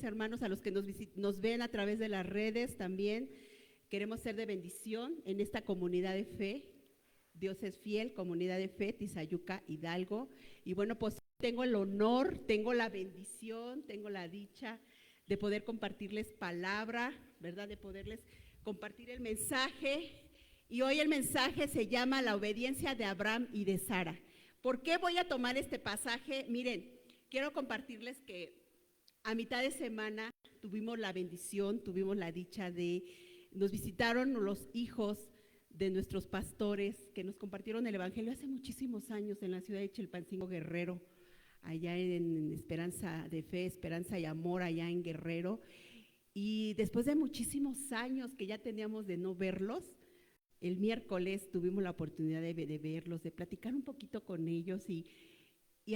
hermanos, a los que nos ven a través de las redes también. Queremos ser de bendición en esta comunidad de fe. Dios es fiel, comunidad de fe, Tizayuca, Hidalgo. Y bueno, pues tengo el honor, tengo la bendición, tengo la dicha de poder compartirles palabra, ¿verdad? De poderles compartir el mensaje. Y hoy el mensaje se llama la obediencia de Abraham y de Sara. ¿Por qué voy a tomar este pasaje? Miren, quiero compartirles que a mitad de semana tuvimos la bendición, tuvimos la dicha nos visitaron los hijos de nuestros pastores que nos compartieron el evangelio hace muchísimos años en la ciudad de Chilpancingo, Guerrero, allá en Esperanza de Fe, Esperanza y Amor, allá en Guerrero. Y después de muchísimos años que ya teníamos de no verlos, el miércoles tuvimos la oportunidad de verlos, de platicar un poquito con ellos y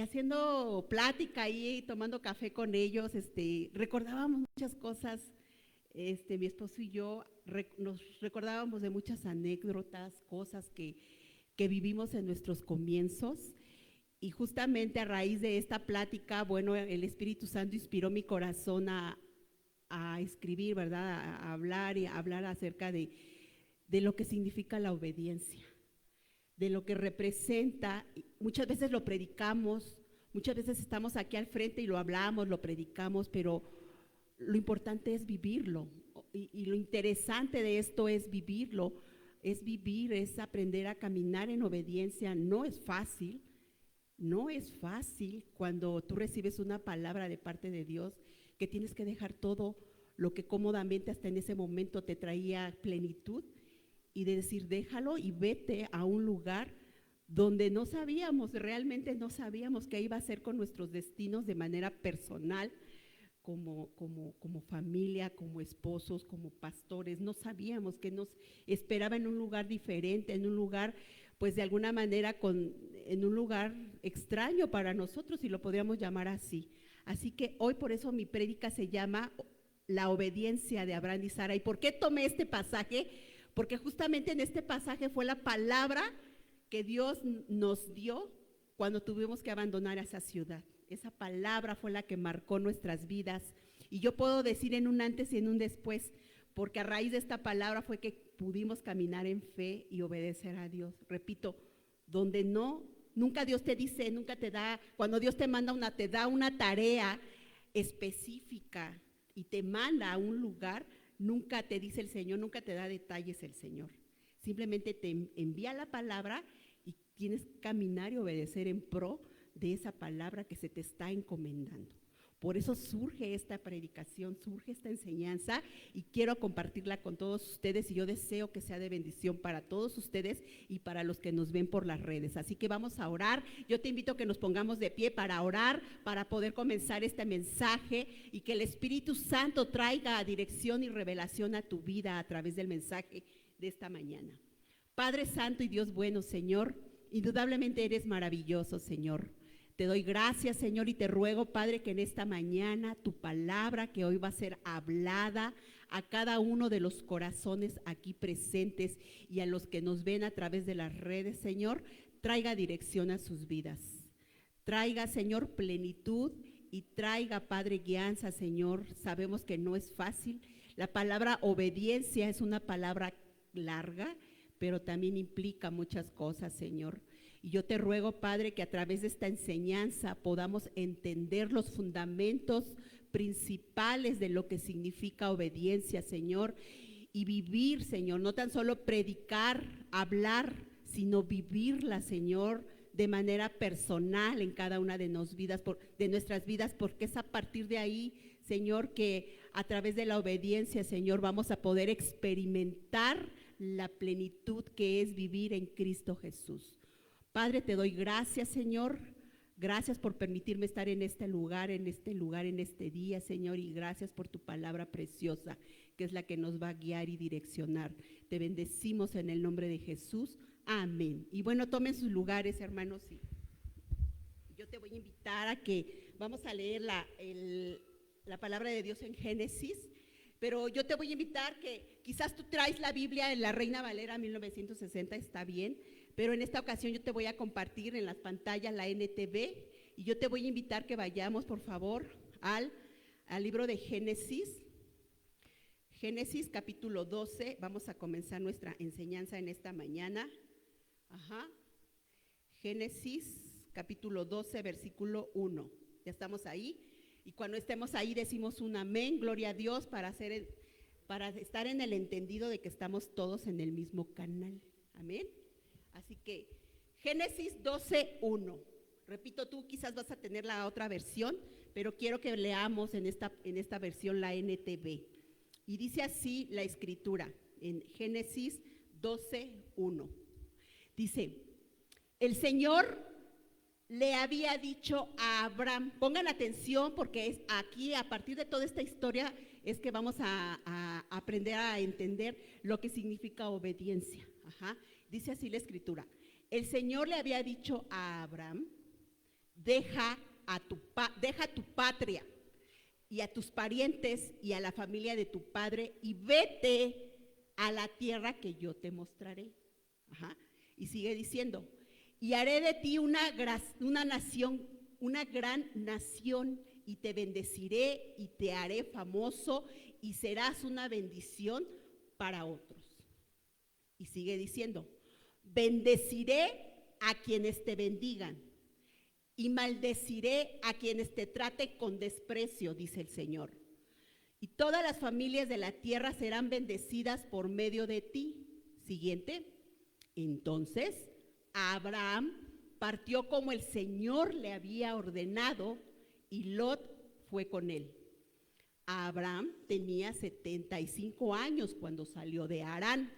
haciendo plática ahí, tomando café con ellos, recordábamos muchas cosas, mi esposo y yo nos recordábamos de muchas anécdotas, cosas que vivimos en nuestros comienzos. Y justamente a raíz de esta plática, bueno, el Espíritu Santo inspiró mi corazón a escribir, ¿verdad? A hablar y a hablar acerca de lo que significa la obediencia, de lo que representa. Muchas veces lo predicamos, muchas veces estamos aquí al frente y lo hablamos, lo predicamos, pero lo importante es vivirlo. Y lo interesante de esto es vivirlo, es vivir, es aprender a caminar en obediencia. No es fácil cuando tú recibes una palabra de parte de Dios, que tienes que dejar todo lo que cómodamente hasta en ese momento te traía plenitud y de decir déjalo y vete a un lugar donde no sabíamos, realmente no sabíamos qué iba a hacer con nuestros destinos de manera personal, como familia, como esposos, como pastores. No sabíamos que nos esperaba en un lugar diferente, en un lugar pues de alguna manera en un lugar extraño para nosotros, si lo podríamos llamar así. Así que hoy por eso mi prédica se llama la obediencia de Abraham y Sara. ¿Y por qué tomé este pasaje? Porque justamente en este pasaje fue la palabra que Dios nos dio cuando tuvimos que abandonar esa ciudad. Esa palabra fue la que marcó nuestras vidas. Y yo puedo decir en un antes y en un después, porque a raíz de esta palabra fue que pudimos caminar en fe y obedecer a Dios. Repito, donde nunca Dios te dice, nunca te da, cuando Dios te da una tarea específica y te manda a un lugar, nunca te dice el Señor, nunca te da detalles el Señor. Simplemente te envía la palabra y tienes que caminar y obedecer en pro de esa palabra que se te está encomendando. Por eso surge esta predicación, surge esta enseñanza y quiero compartirla con todos ustedes y yo deseo que sea de bendición para todos ustedes y para los que nos ven por las redes. Así que vamos a orar. Yo te invito a que nos pongamos de pie para orar, para poder comenzar este mensaje y que el Espíritu Santo traiga dirección y revelación a tu vida a través del mensaje de esta mañana. Padre Santo y Dios bueno, Señor, indudablemente eres maravilloso, Señor. Te doy gracias, Señor, y te ruego, Padre, que en esta mañana tu palabra que hoy va a ser hablada a cada uno de los corazones aquí presentes y a los que nos ven a través de las redes, Señor, traiga dirección a sus vidas. Traiga, Señor, plenitud y traiga, Padre, guianza, Señor. Sabemos que no es fácil. La palabra obediencia es una palabra larga, pero también implica muchas cosas, Señor. Y yo te ruego, Padre, que a través de esta enseñanza podamos entender los fundamentos principales de lo que significa obediencia, Señor, y vivir, Señor, no tan solo predicar, hablar, sino vivirla, Señor, de manera personal en cada una de nuestras vidas, porque es a partir de ahí, Señor, que a través de la obediencia, Señor, vamos a poder experimentar la plenitud que es vivir en Cristo Jesús. Padre, te doy gracias, Señor, gracias por permitirme estar en este lugar, en este día, Señor, y gracias por tu palabra preciosa, que es la que nos va a guiar y direccionar. Te bendecimos en el nombre de Jesús, amén. Y bueno, tomen sus lugares, hermanos, y yo te voy a invitar a que vamos a leer la palabra de Dios en Génesis, pero yo te voy a invitar que quizás tú traes la Biblia en la Reina Valera 1960, está bien, pero en esta ocasión yo te voy a compartir en las pantallas la NTV y yo te voy a invitar que vayamos, por favor, al libro de Génesis. Génesis capítulo 12, vamos a comenzar nuestra enseñanza en esta mañana. Génesis capítulo 12, versículo 1. ¿Ya estamos ahí? Y cuando estemos ahí decimos un amén, gloria a Dios, para estar en el entendido de que estamos todos en el mismo canal. Amén. Así que Génesis 12, 1. Repito, tú quizás vas a tener la otra versión, pero quiero que leamos en esta versión la NTV. Y dice así la escritura en Génesis 12, 1. Dice, el Señor le había dicho a Abraham, pongan atención porque es aquí, a partir de toda esta historia, es que vamos a aprender a entender lo que significa obediencia. Dice así la escritura, el Señor le había dicho a Abraham, deja tu patria y a tus parientes y a la familia de tu padre y vete a la tierra que yo te mostraré. Y sigue diciendo, y haré de ti una nación, una gran nación, y te bendeciré y te haré famoso y serás una bendición para otros. Y sigue diciendo, bendeciré a quienes te bendigan y maldeciré a quienes te traten con desprecio, dice el Señor. Y todas las familias de la tierra serán bendecidas por medio de ti. Siguiente. Entonces Abraham partió como el Señor le había ordenado y Lot fue con él. Abraham tenía 75 años cuando salió de Harán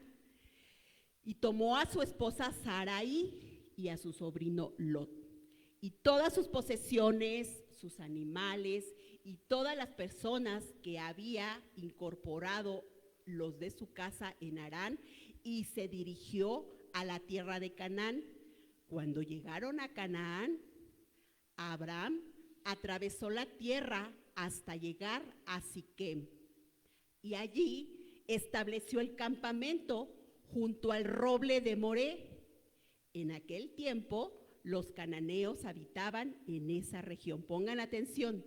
y tomó a su esposa Sarai y a su sobrino Lot y todas sus posesiones, sus animales y todas las personas que había incorporado los de su casa en Harán y se dirigió a la tierra de Canaán. Cuando llegaron a Canaán, Abraham atravesó la tierra hasta llegar a Siquem y allí estableció el campamento junto al roble de Moré. En aquel tiempo los cananeos habitaban en esa región. Pongan atención.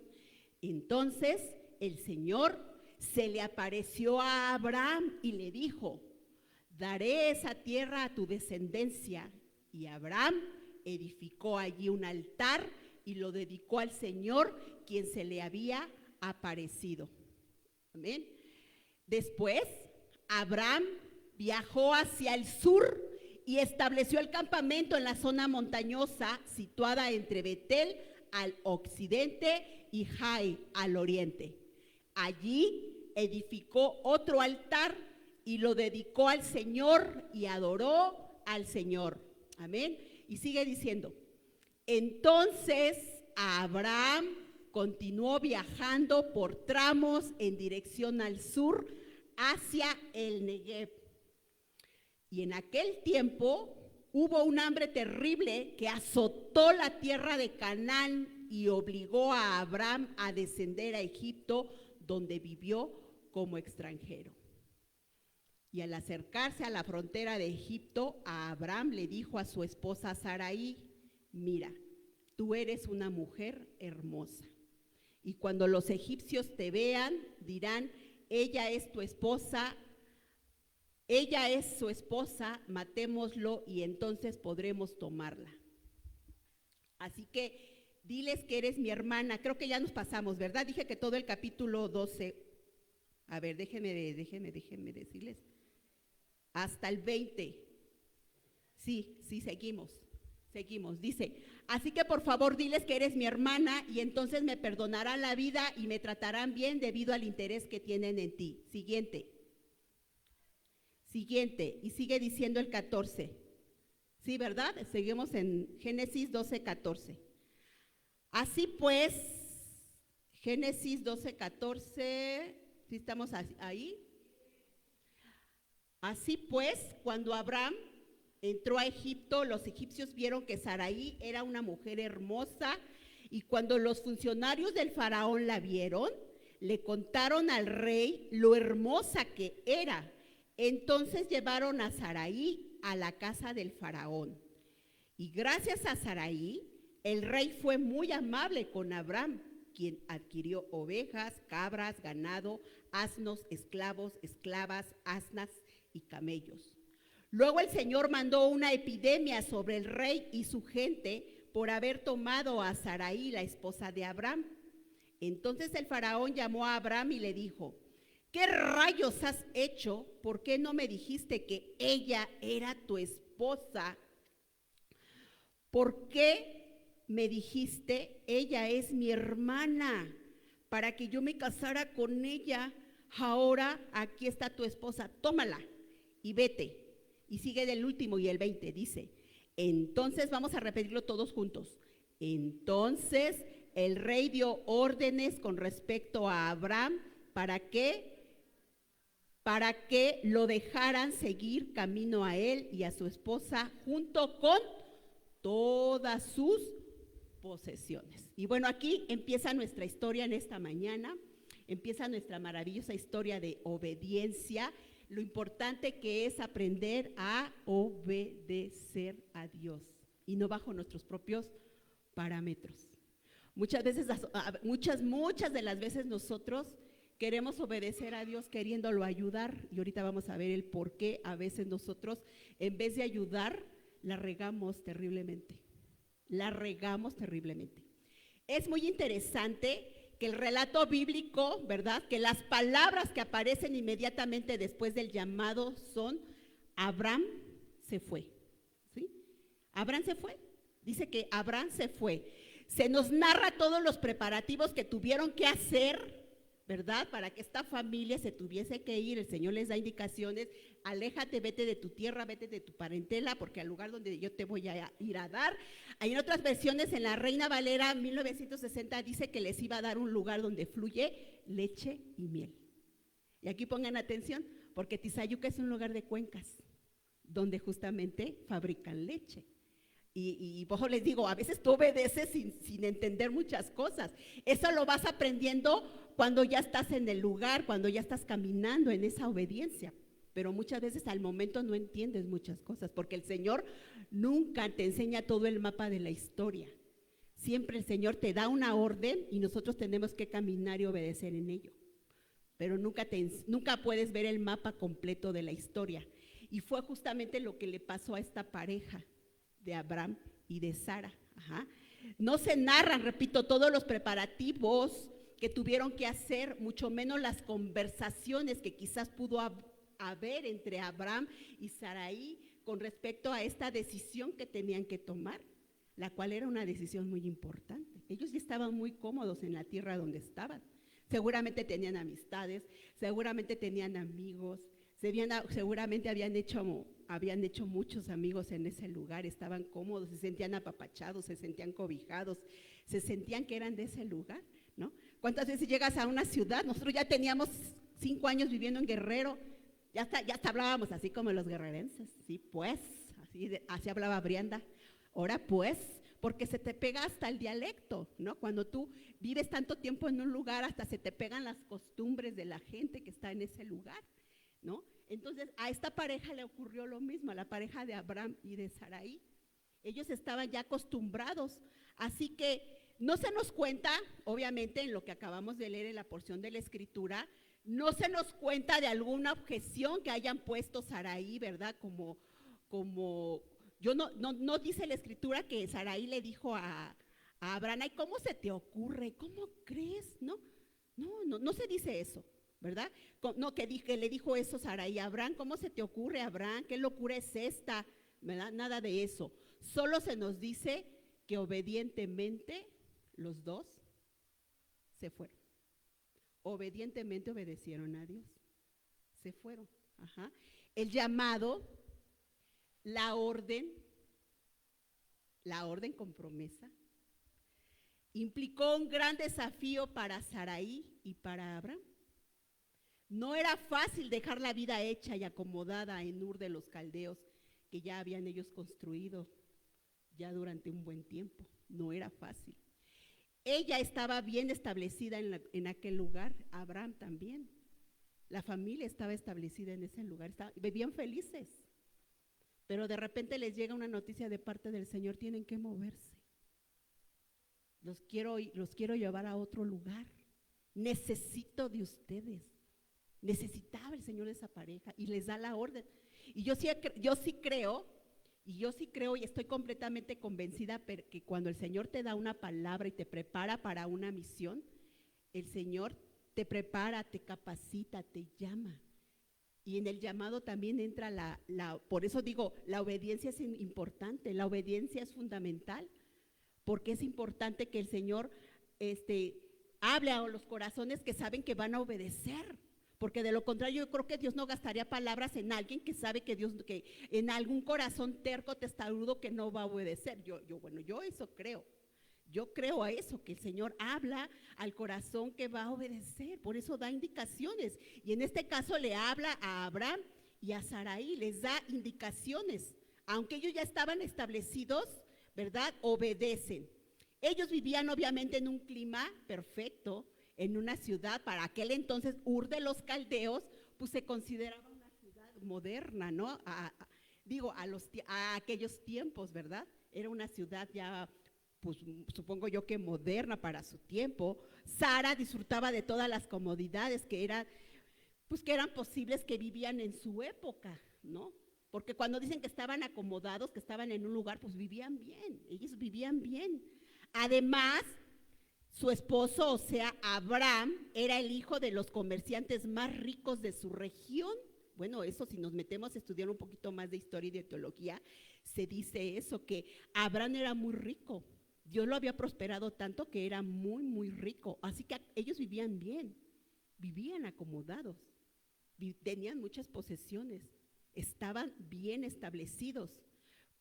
Entonces el Señor se le apareció a Abraham y le dijo, daré esa tierra a tu descendencia. Y Abraham edificó allí un altar y lo dedicó al Señor, quien se le había aparecido. Amén. Después, Abraham viajó hacia el sur y estableció el campamento en la zona montañosa situada entre Betel al occidente y Jai al oriente. Allí edificó otro altar y lo dedicó al Señor y adoró al Señor. Amén. Y sigue diciendo, entonces Abraham continuó viajando por tramos en dirección al sur hacia el Negev. Y en aquel tiempo hubo un hambre terrible que azotó la tierra de Canaán y obligó a Abraham a descender a Egipto, donde vivió como extranjero. Y al acercarse a la frontera de Egipto, a Abraham le dijo a su esposa Sarai, mira, tú eres una mujer hermosa. Y cuando los egipcios te vean, dirán, ella es su esposa, matémoslo y entonces podremos tomarla. Así que diles que eres mi hermana. Creo que ya nos pasamos, ¿verdad? Dije que todo el capítulo 12, a ver, déjenme decirles, hasta el 20. Sí, seguimos. Dice, así que por favor diles que eres mi hermana y entonces me perdonarán la vida y me tratarán bien debido al interés que tienen en ti. Siguiente, y sigue diciendo el 14. Sí, ¿verdad? Seguimos en Génesis 12, 14. Así pues, Génesis 12, 14, ¿sí estamos ahí? Así pues, cuando Abraham entró a Egipto, los egipcios vieron que Sarai era una mujer hermosa y cuando los funcionarios del faraón la vieron, le contaron al rey lo hermosa que era. Entonces llevaron a Sarai a la casa del faraón. Y gracias a Sarai, el rey fue muy amable con Abraham, quien adquirió ovejas, cabras, ganado, asnos, esclavos, esclavas, asnas y camellos. Luego el Señor mandó una epidemia sobre el rey y su gente por haber tomado a Sarai, la esposa de Abraham. Entonces el faraón llamó a Abraham y le dijo: ¿qué rayos has hecho? ¿Por qué no me dijiste que ella era tu esposa? ¿Por qué me dijiste, ella es mi hermana, para que yo me casara con ella? Ahora aquí está tu esposa, tómala y vete. Y sigue del último y el 20, dice. Entonces, vamos a repetirlo todos juntos. Entonces el rey dio órdenes con respecto a Abraham para que lo dejaran seguir camino a él y a su esposa junto con todas sus posesiones. Y bueno, aquí empieza nuestra historia en esta mañana, empieza nuestra maravillosa historia de obediencia, lo importante que es aprender a obedecer a Dios y no bajo nuestros propios parámetros. Muchas veces, muchas de las veces nosotros queremos obedecer a Dios queriéndolo ayudar, y ahorita vamos a ver el por qué a veces nosotros en vez de ayudar la regamos terriblemente. La regamos terriblemente. Es muy interesante que el relato bíblico, ¿verdad? Que las palabras que aparecen inmediatamente después del llamado son: Abraham se fue. ¿Sí? Abraham se fue. Dice que Abraham se fue. Se nos narra todos los preparativos que tuvieron que hacer, ¿verdad? Para que esta familia se tuviese que ir. El Señor les da indicaciones: aléjate, vete de tu tierra, vete de tu parentela, porque al lugar donde yo te voy a ir a dar. Hay en otras versiones, en la Reina Valera 1960, dice que les iba a dar un lugar donde fluye leche y miel. Y aquí pongan atención, porque Tizayuca es un lugar de cuencas, donde justamente fabrican leche. Y por eso les digo, a veces tú obedeces sin entender muchas cosas. Eso lo vas aprendiendo cuando ya estás en el lugar, cuando ya estás caminando en esa obediencia. Pero muchas veces al momento no entiendes muchas cosas, porque el Señor nunca te enseña todo el mapa de la historia. Siempre el Señor te da una orden y nosotros tenemos que caminar y obedecer en ello. Pero nunca puedes ver el mapa completo de la historia. Y fue justamente lo que le pasó a esta pareja de Abraham y de Sara. No se narran, repito, todos los preparativos que tuvieron que hacer, mucho menos las conversaciones que quizás pudo haber entre Abraham y Sarai con respecto a esta decisión que tenían que tomar, la cual era una decisión muy importante. Ellos ya estaban muy cómodos en la tierra donde estaban. Seguramente tenían amistades, seguramente tenían amigos, seguramente habían hecho muchos amigos en ese lugar, estaban cómodos, se sentían apapachados, se sentían cobijados, se sentían que eran de ese lugar, ¿no? ¿Cuántas veces llegas a una ciudad? Nosotros ya teníamos 5 años viviendo en Guerrero, ya hasta hablábamos así como los guerrerenses, sí, pues, así hablaba Brianda. Ahora pues, porque se te pega hasta el dialecto, ¿no? Cuando tú vives tanto tiempo en un lugar, hasta se te pegan las costumbres de la gente que está en ese lugar, ¿no? Entonces a esta pareja le ocurrió lo mismo, a la pareja de Abraham y de Sarai. Ellos estaban ya acostumbrados, así que no se nos cuenta, obviamente en lo que acabamos de leer en la porción de la escritura, no se nos cuenta de alguna objeción que hayan puesto Sarai, ¿verdad? Como no dice la escritura que Sarai le dijo a Abraham: ay, ¿cómo se te ocurre? ¿Cómo crees? No se dice eso, ¿verdad? No, que le dijo eso Sarai a Abraham: ¿cómo se te ocurre, Abraham? ¿Qué locura es esta? ¿Verdad? Nada de eso. Solo se nos dice que obedientemente los dos se fueron. Obedientemente obedecieron a Dios. Se fueron. El llamado, la orden con promesa, implicó un gran desafío para Sarai y para Abraham. No era fácil dejar la vida hecha y acomodada en Ur de los Caldeos, que ya habían ellos construido ya durante un buen tiempo. No era fácil. Ella estaba bien establecida en aquel lugar, Abraham también. La familia estaba establecida en ese lugar, vivían felices. Pero de repente les llega una noticia de parte del Señor: tienen que moverse. los quiero llevar a otro lugar. Necesito de ustedes. Necesitaba el Señor de esa pareja y les da la orden. Y yo sí creo y estoy completamente convencida que cuando el Señor te da una palabra y te prepara para una misión, el Señor te prepara, te capacita, te llama. Y en el llamado también entra por eso digo, la obediencia es importante, la obediencia es fundamental, porque es importante que el Señor hable a los corazones que saben que van a obedecer. Porque de lo contrario yo creo que Dios no gastaría palabras en alguien que sabe que en algún corazón terco, testarudo que no va a obedecer. Yo eso creo. Yo creo a eso, que el Señor habla al corazón que va a obedecer, por eso da indicaciones. Y en este caso le habla a Abraham y a Sarai, les da indicaciones. Aunque ellos ya estaban establecidos, ¿verdad? Obedecen. Ellos vivían obviamente en un clima perfecto, en una ciudad, para aquel entonces Ur de los Caldeos, pues se consideraba una ciudad moderna, ¿no? A aquellos tiempos, ¿verdad? Era una ciudad ya, pues supongo yo que moderna para su tiempo. Sara disfrutaba de todas las comodidades que eran posibles, que vivían en su época, ¿no? Porque cuando dicen que estaban acomodados, que estaban en un lugar, pues vivían bien, ellos vivían bien. Además, su esposo, o sea, Abraham, era el hijo de los comerciantes más ricos de su región. Bueno, eso si nos metemos a estudiar un poquito más de historia y de teología, se dice eso, que Abraham era muy rico. Dios lo había prosperado tanto que era muy, muy rico. Así que ellos vivían bien, vivían acomodados, tenían muchas posesiones, estaban bien establecidos.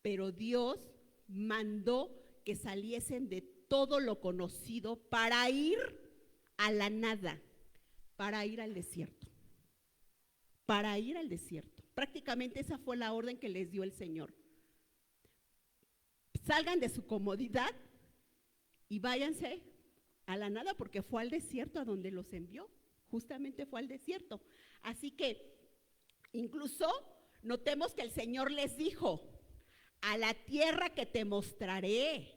Pero Dios mandó que saliesen de todo lo conocido para ir a la nada, para ir al desierto. Para ir al desierto. Prácticamente esa fue la orden que les dio el Señor. Salgan de su comodidad y váyanse a la nada, porque fue al desierto a donde los envió. Justamente fue al desierto. Así que incluso notemos que el Señor les dijo: a la tierra que te mostraré.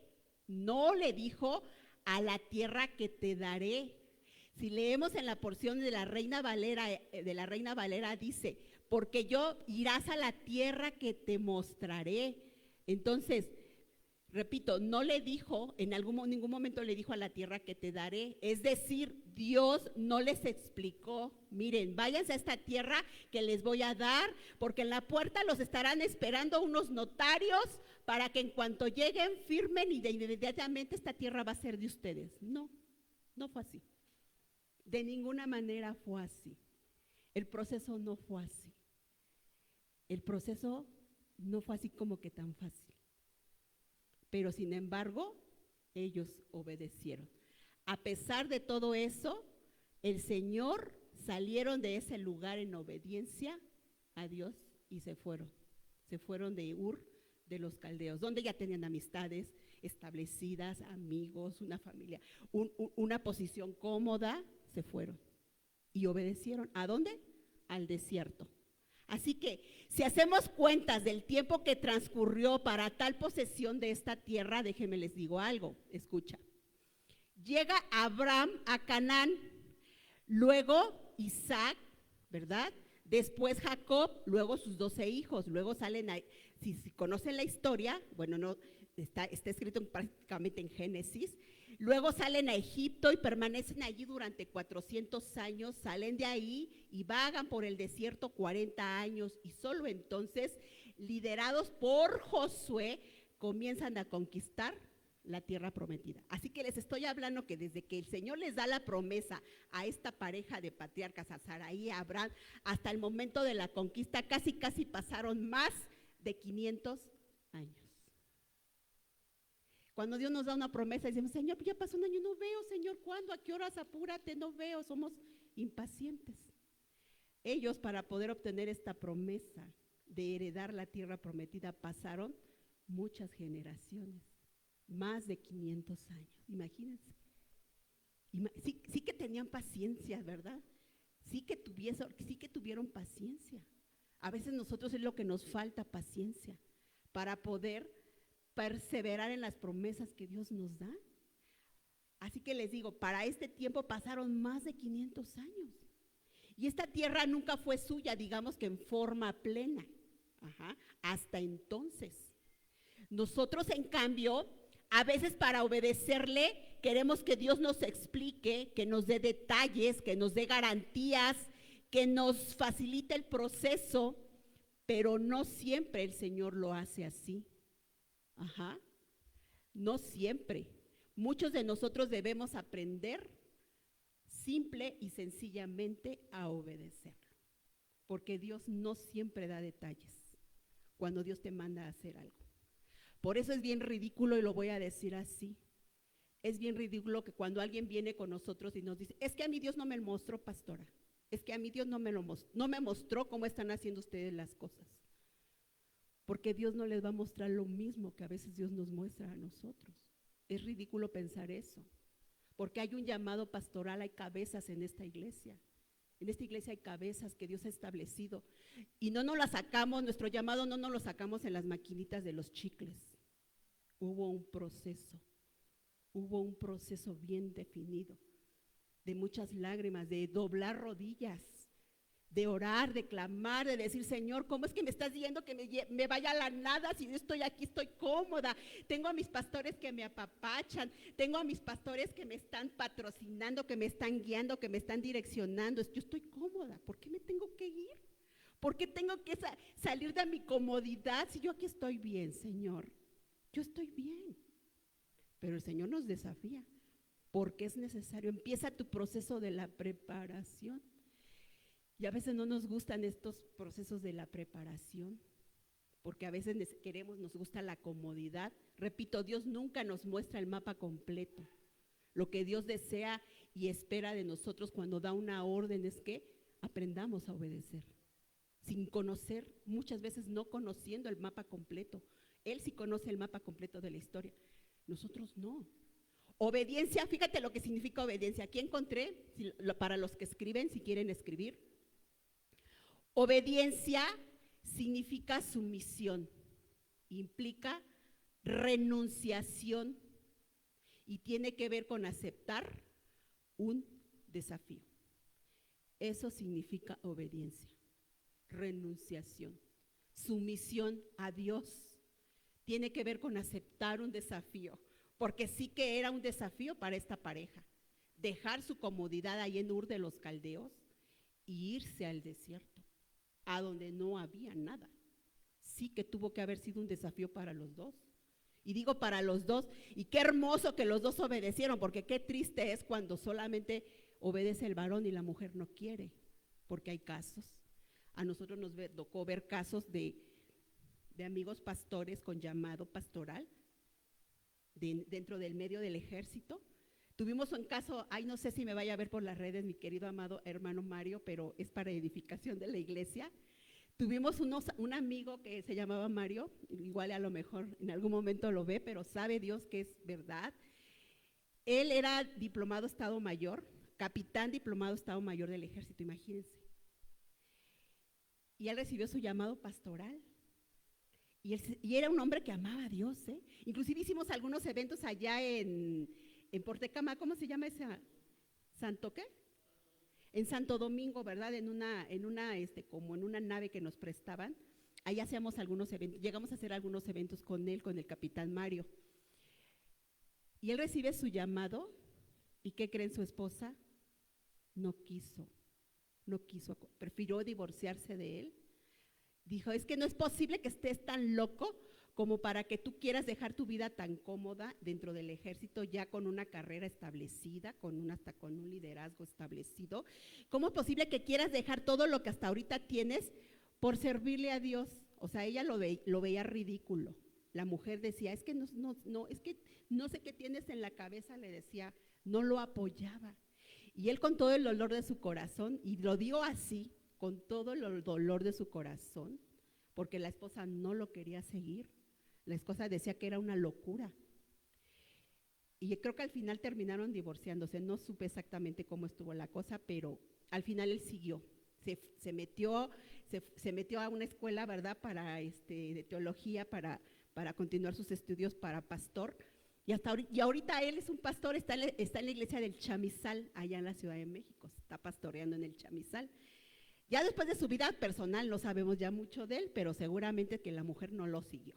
No le dijo: a la tierra que te daré. Si leemos en la porción de la Reina Valera dice: porque irás a la tierra que te mostraré. Entonces, repito, no le dijo, en ningún momento le dijo: a la tierra que te daré. Es decir, Dios no les explicó: miren, váyanse a esta tierra que les voy a dar, porque en la puerta los estarán esperando unos notarios para que en cuanto lleguen firmen y de inmediatamente esta tierra va a ser de ustedes. No, no fue así. De ninguna manera fue así. El proceso no fue así. El proceso no fue así como que tan fácil. Pero sin embargo, ellos obedecieron. A pesar de todo eso, el Señor salieron de ese lugar en obediencia a Dios y se fueron. Se fueron de Ur de los Caldeos, donde ya tenían amistades establecidas, amigos, una familia, una posición cómoda. Se fueron y obedecieron. ¿A dónde? Al desierto. Así que si hacemos cuentas del tiempo que transcurrió para tal posesión de esta tierra, déjenme les digo algo, escucha. Llega Abraham a Canaán, luego Isaac, ¿verdad? Después Jacob, luego sus 12 hijos, luego salen, si conocen la historia, bueno, no está escrito prácticamente en Génesis. Luego salen a Egipto y permanecen allí durante 400 años, salen de ahí y vagan por el desierto 40 años y solo entonces, liderados por Josué, comienzan a conquistar la tierra prometida. Así que les estoy hablando que desde que el Señor les da la promesa a esta pareja de patriarcas, a Sarai y a Abraham, hasta el momento de la conquista, casi pasaron más de 500 años. Cuando Dios nos da una promesa, decimos: Señor, ya pasó un año, no veo, Señor, ¿cuándo? ¿A qué horas? Apúrate, no veo, somos impacientes. Ellos, para poder obtener esta promesa de heredar la tierra prometida, pasaron muchas generaciones, más de 500 años, imagínense. Sí que tenían paciencia, ¿verdad? Sí que tuvieron paciencia. A veces nosotros es lo que nos falta, paciencia, para poder perseverar en las promesas que Dios nos da. Así que les digo, para este tiempo pasaron más de 500 años. Y esta tierra nunca fue suya, digamos que en forma plena. Ajá, hasta entonces. Nosotros, en cambio, a veces para obedecerle, queremos que Dios nos explique, que nos dé detalles, que nos dé garantías, que nos facilite el proceso, pero no siempre el Señor lo hace así. Ajá, no siempre. Muchos de nosotros debemos aprender simple y sencillamente a obedecerlo, porque Dios no siempre da detalles cuando Dios te manda a hacer algo. Por eso es bien ridículo, y lo voy a decir así, es bien ridículo que cuando alguien viene con nosotros y nos dice, es que a mí Dios no me mostró, pastora, es que a mí Dios no me mostró cómo están haciendo ustedes las cosas, porque Dios no les va a mostrar lo mismo que a veces Dios nos muestra a nosotros. Es ridículo pensar eso, porque hay un llamado pastoral, hay cabezas en esta iglesia. En esta iglesia hay cabezas que Dios ha establecido y no nos las sacamos, nuestro llamado no nos lo sacamos en las maquinitas de los chicles. Hubo un proceso bien definido, de muchas lágrimas, de doblar rodillas, de orar, de clamar, de decir, Señor, ¿cómo es que me estás diciendo que me vaya a la nada si yo estoy aquí, estoy cómoda? Tengo a mis pastores que me apapachan, tengo a mis pastores que me están patrocinando, que me están guiando, que me están direccionando. Yo estoy cómoda, ¿por qué me tengo que ir? ¿Por qué tengo que salir de mi comodidad si yo aquí estoy bien, Señor? Yo estoy bien. Pero el Señor nos desafía, porque es necesario. Empieza tu proceso de la preparación. Y a veces no nos gustan estos procesos de la preparación, porque a veces nos gusta la comodidad. Repito, Dios nunca nos muestra el mapa completo. Lo que Dios desea y espera de nosotros cuando da una orden es que aprendamos a obedecer, sin conocer, muchas veces no conociendo el mapa completo. Él sí conoce el mapa completo de la historia, nosotros no. Obediencia, fíjate lo que significa obediencia. Aquí encontré, para los que escriben, si quieren escribir, obediencia significa sumisión, implica renunciación y tiene que ver con aceptar un desafío. Eso significa obediencia, renunciación, sumisión a Dios. Tiene que ver con aceptar un desafío, porque sí que era un desafío para esta pareja, dejar su comodidad ahí en Ur de los Caldeos y irse al desierto, a donde no había nada. Sí que tuvo que haber sido un desafío para los dos. Y digo para los dos, y qué hermoso que los dos obedecieron, porque qué triste es cuando solamente obedece el varón y la mujer no quiere, porque hay casos. A nosotros nos tocó ver casos de amigos pastores con llamado pastoral dentro del medio del ejército. Tuvimos un caso, no sé si me vaya a ver por las redes mi querido amado hermano Mario, pero es para edificación de la iglesia. Tuvimos un amigo que se llamaba Mario, igual a lo mejor en algún momento lo ve, pero sabe Dios que es verdad. Él era diplomado Estado Mayor, capitán diplomado Estado Mayor del ejército, imagínense. Y él recibió su llamado pastoral. Y era un hombre que amaba a Dios, ¿eh? Inclusive hicimos algunos eventos allá en Portecama, ¿cómo se llama ese? ¿Santo qué? En Santo Domingo, ¿verdad? Como en una nave que nos prestaban. Ahí hacíamos algunos eventos, llegamos a hacer algunos eventos con él, con el capitán Mario. Y él recibe su llamado, ¿y qué creen su esposa? No quiso, prefirió divorciarse de él. Dijo, es que no es posible que estés tan loco como para que tú quieras dejar tu vida tan cómoda dentro del ejército, ya con una carrera establecida, hasta con un liderazgo establecido. ¿Cómo es posible que quieras dejar todo lo que hasta ahorita tienes por servirle a Dios? O sea, ella lo veía ridículo. La mujer decía, es que no sé qué tienes en la cabeza, le decía, no lo apoyaba. Y él con todo el dolor de su corazón, y lo digo así, con todo el dolor de su corazón, porque la esposa no lo quería seguir. La esposa decía que era una locura. Y creo que al final terminaron divorciándose. No supe exactamente cómo estuvo la cosa, pero al final él siguió. Se metió a una escuela, ¿verdad?, de teología para continuar sus estudios para pastor. Y ahorita él es un pastor, está en la iglesia del Chamizal, allá en la Ciudad de México, está pastoreando en el Chamizal. Ya después de su vida personal no sabemos ya mucho de él, pero seguramente que la mujer no lo siguió.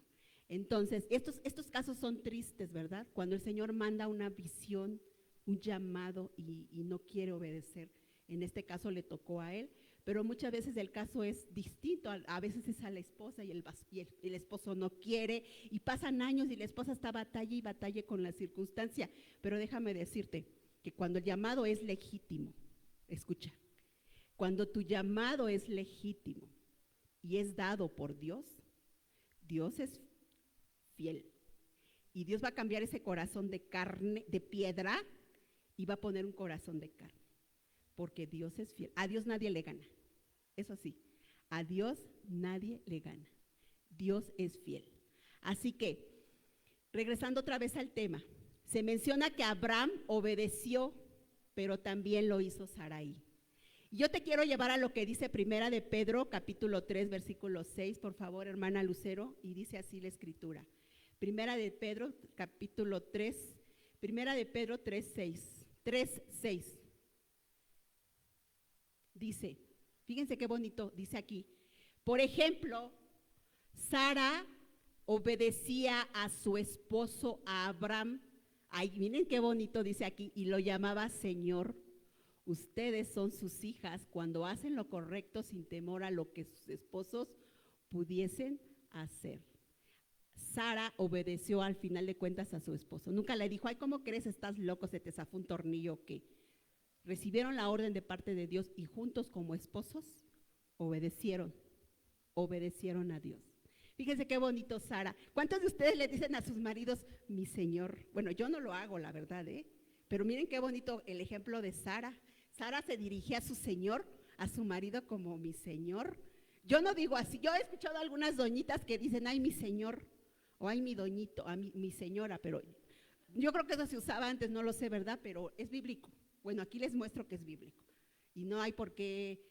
Entonces, estos casos son tristes, ¿verdad? Cuando el Señor manda una visión, un llamado y no quiere obedecer. En este caso le tocó a él, pero muchas veces el caso es distinto. A veces es a la esposa y el esposo no quiere y pasan años y la esposa está batalla y batalla con la circunstancia. Pero déjame decirte que cuando el llamado es legítimo, escucha, cuando tu llamado es legítimo y es dado por Dios, Dios es fiel. Y Dios va a cambiar ese corazón de carne, de piedra, y va a poner un corazón de carne. Porque Dios es fiel. A Dios nadie le gana. Eso sí, a Dios nadie le gana. Dios es fiel. Así que, regresando otra vez al tema, se menciona que Abraham obedeció, pero también lo hizo Sarai. Yo te quiero llevar a lo que dice Primera de Pedro, capítulo 3, versículo 6, por favor, hermana Lucero, y dice así la escritura. Primera de Pedro, capítulo 3, Primera de Pedro 3, 6. Dice, fíjense qué bonito, dice aquí, por ejemplo, Sara obedecía a su esposo a Abraham. Ay, miren qué bonito dice aquí, y lo llamaba Señor. Ustedes son sus hijas cuando hacen lo correcto sin temor a lo que sus esposos pudiesen hacer. Sara obedeció al final de cuentas a su esposo. Nunca le dijo, ay, ¿cómo crees? ¿Estás loco? ¿Se te zafó un tornillo o qué? Recibieron la orden de parte de Dios y juntos como esposos obedecieron a Dios. Fíjense qué bonito Sara. ¿Cuántos de ustedes le dicen a sus maridos, mi Señor? Bueno, yo no lo hago, la verdad, pero miren qué bonito el ejemplo de Sara. Sara se dirigía a su Señor, a su marido como mi Señor. Yo no digo así, yo he escuchado algunas doñitas que dicen, ay, mi Señor, o ay, mi doñito, mi señora, pero yo creo que eso se usaba antes, no lo sé, ¿verdad? Pero es bíblico. Bueno, aquí les muestro que es bíblico. Y no hay por qué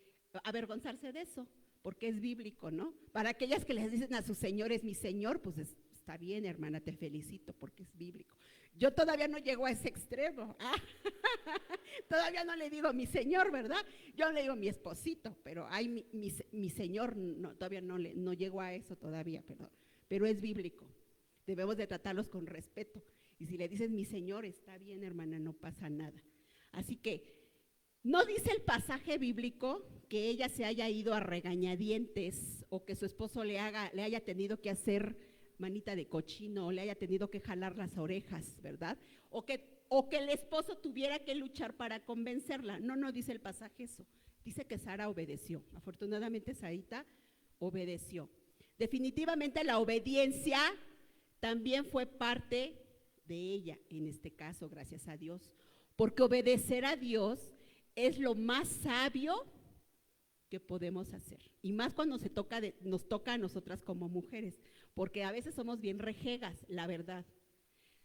avergonzarse de eso, porque es bíblico, ¿no? Para aquellas que les dicen a sus señores, mi Señor, pues está bien, hermana, te felicito, porque es bíblico. Yo todavía no llego a ese extremo. Todavía no le digo mi Señor, ¿verdad? Yo le digo mi esposito, pero hay mi Señor, no, todavía no llego a eso todavía, pero es bíblico. Debemos de tratarlos con respeto. Y si le dices mi Señor, está bien, hermana, no pasa nada. Así que no dice el pasaje bíblico que ella se haya ido a regañadientes o que su esposo le haya tenido que hacer manita de cochino o le haya tenido que jalar las orejas, ¿verdad? O que el esposo tuviera que luchar para convencerla. No dice el pasaje eso. Dice que Sara obedeció. Afortunadamente Sarita obedeció. Definitivamente la obediencia también fue parte de ella, en este caso, gracias a Dios. Porque obedecer a Dios es lo más sabio que podemos hacer. Y más cuando nos toca a nosotras como mujeres, porque a veces somos bien rejegas, la verdad.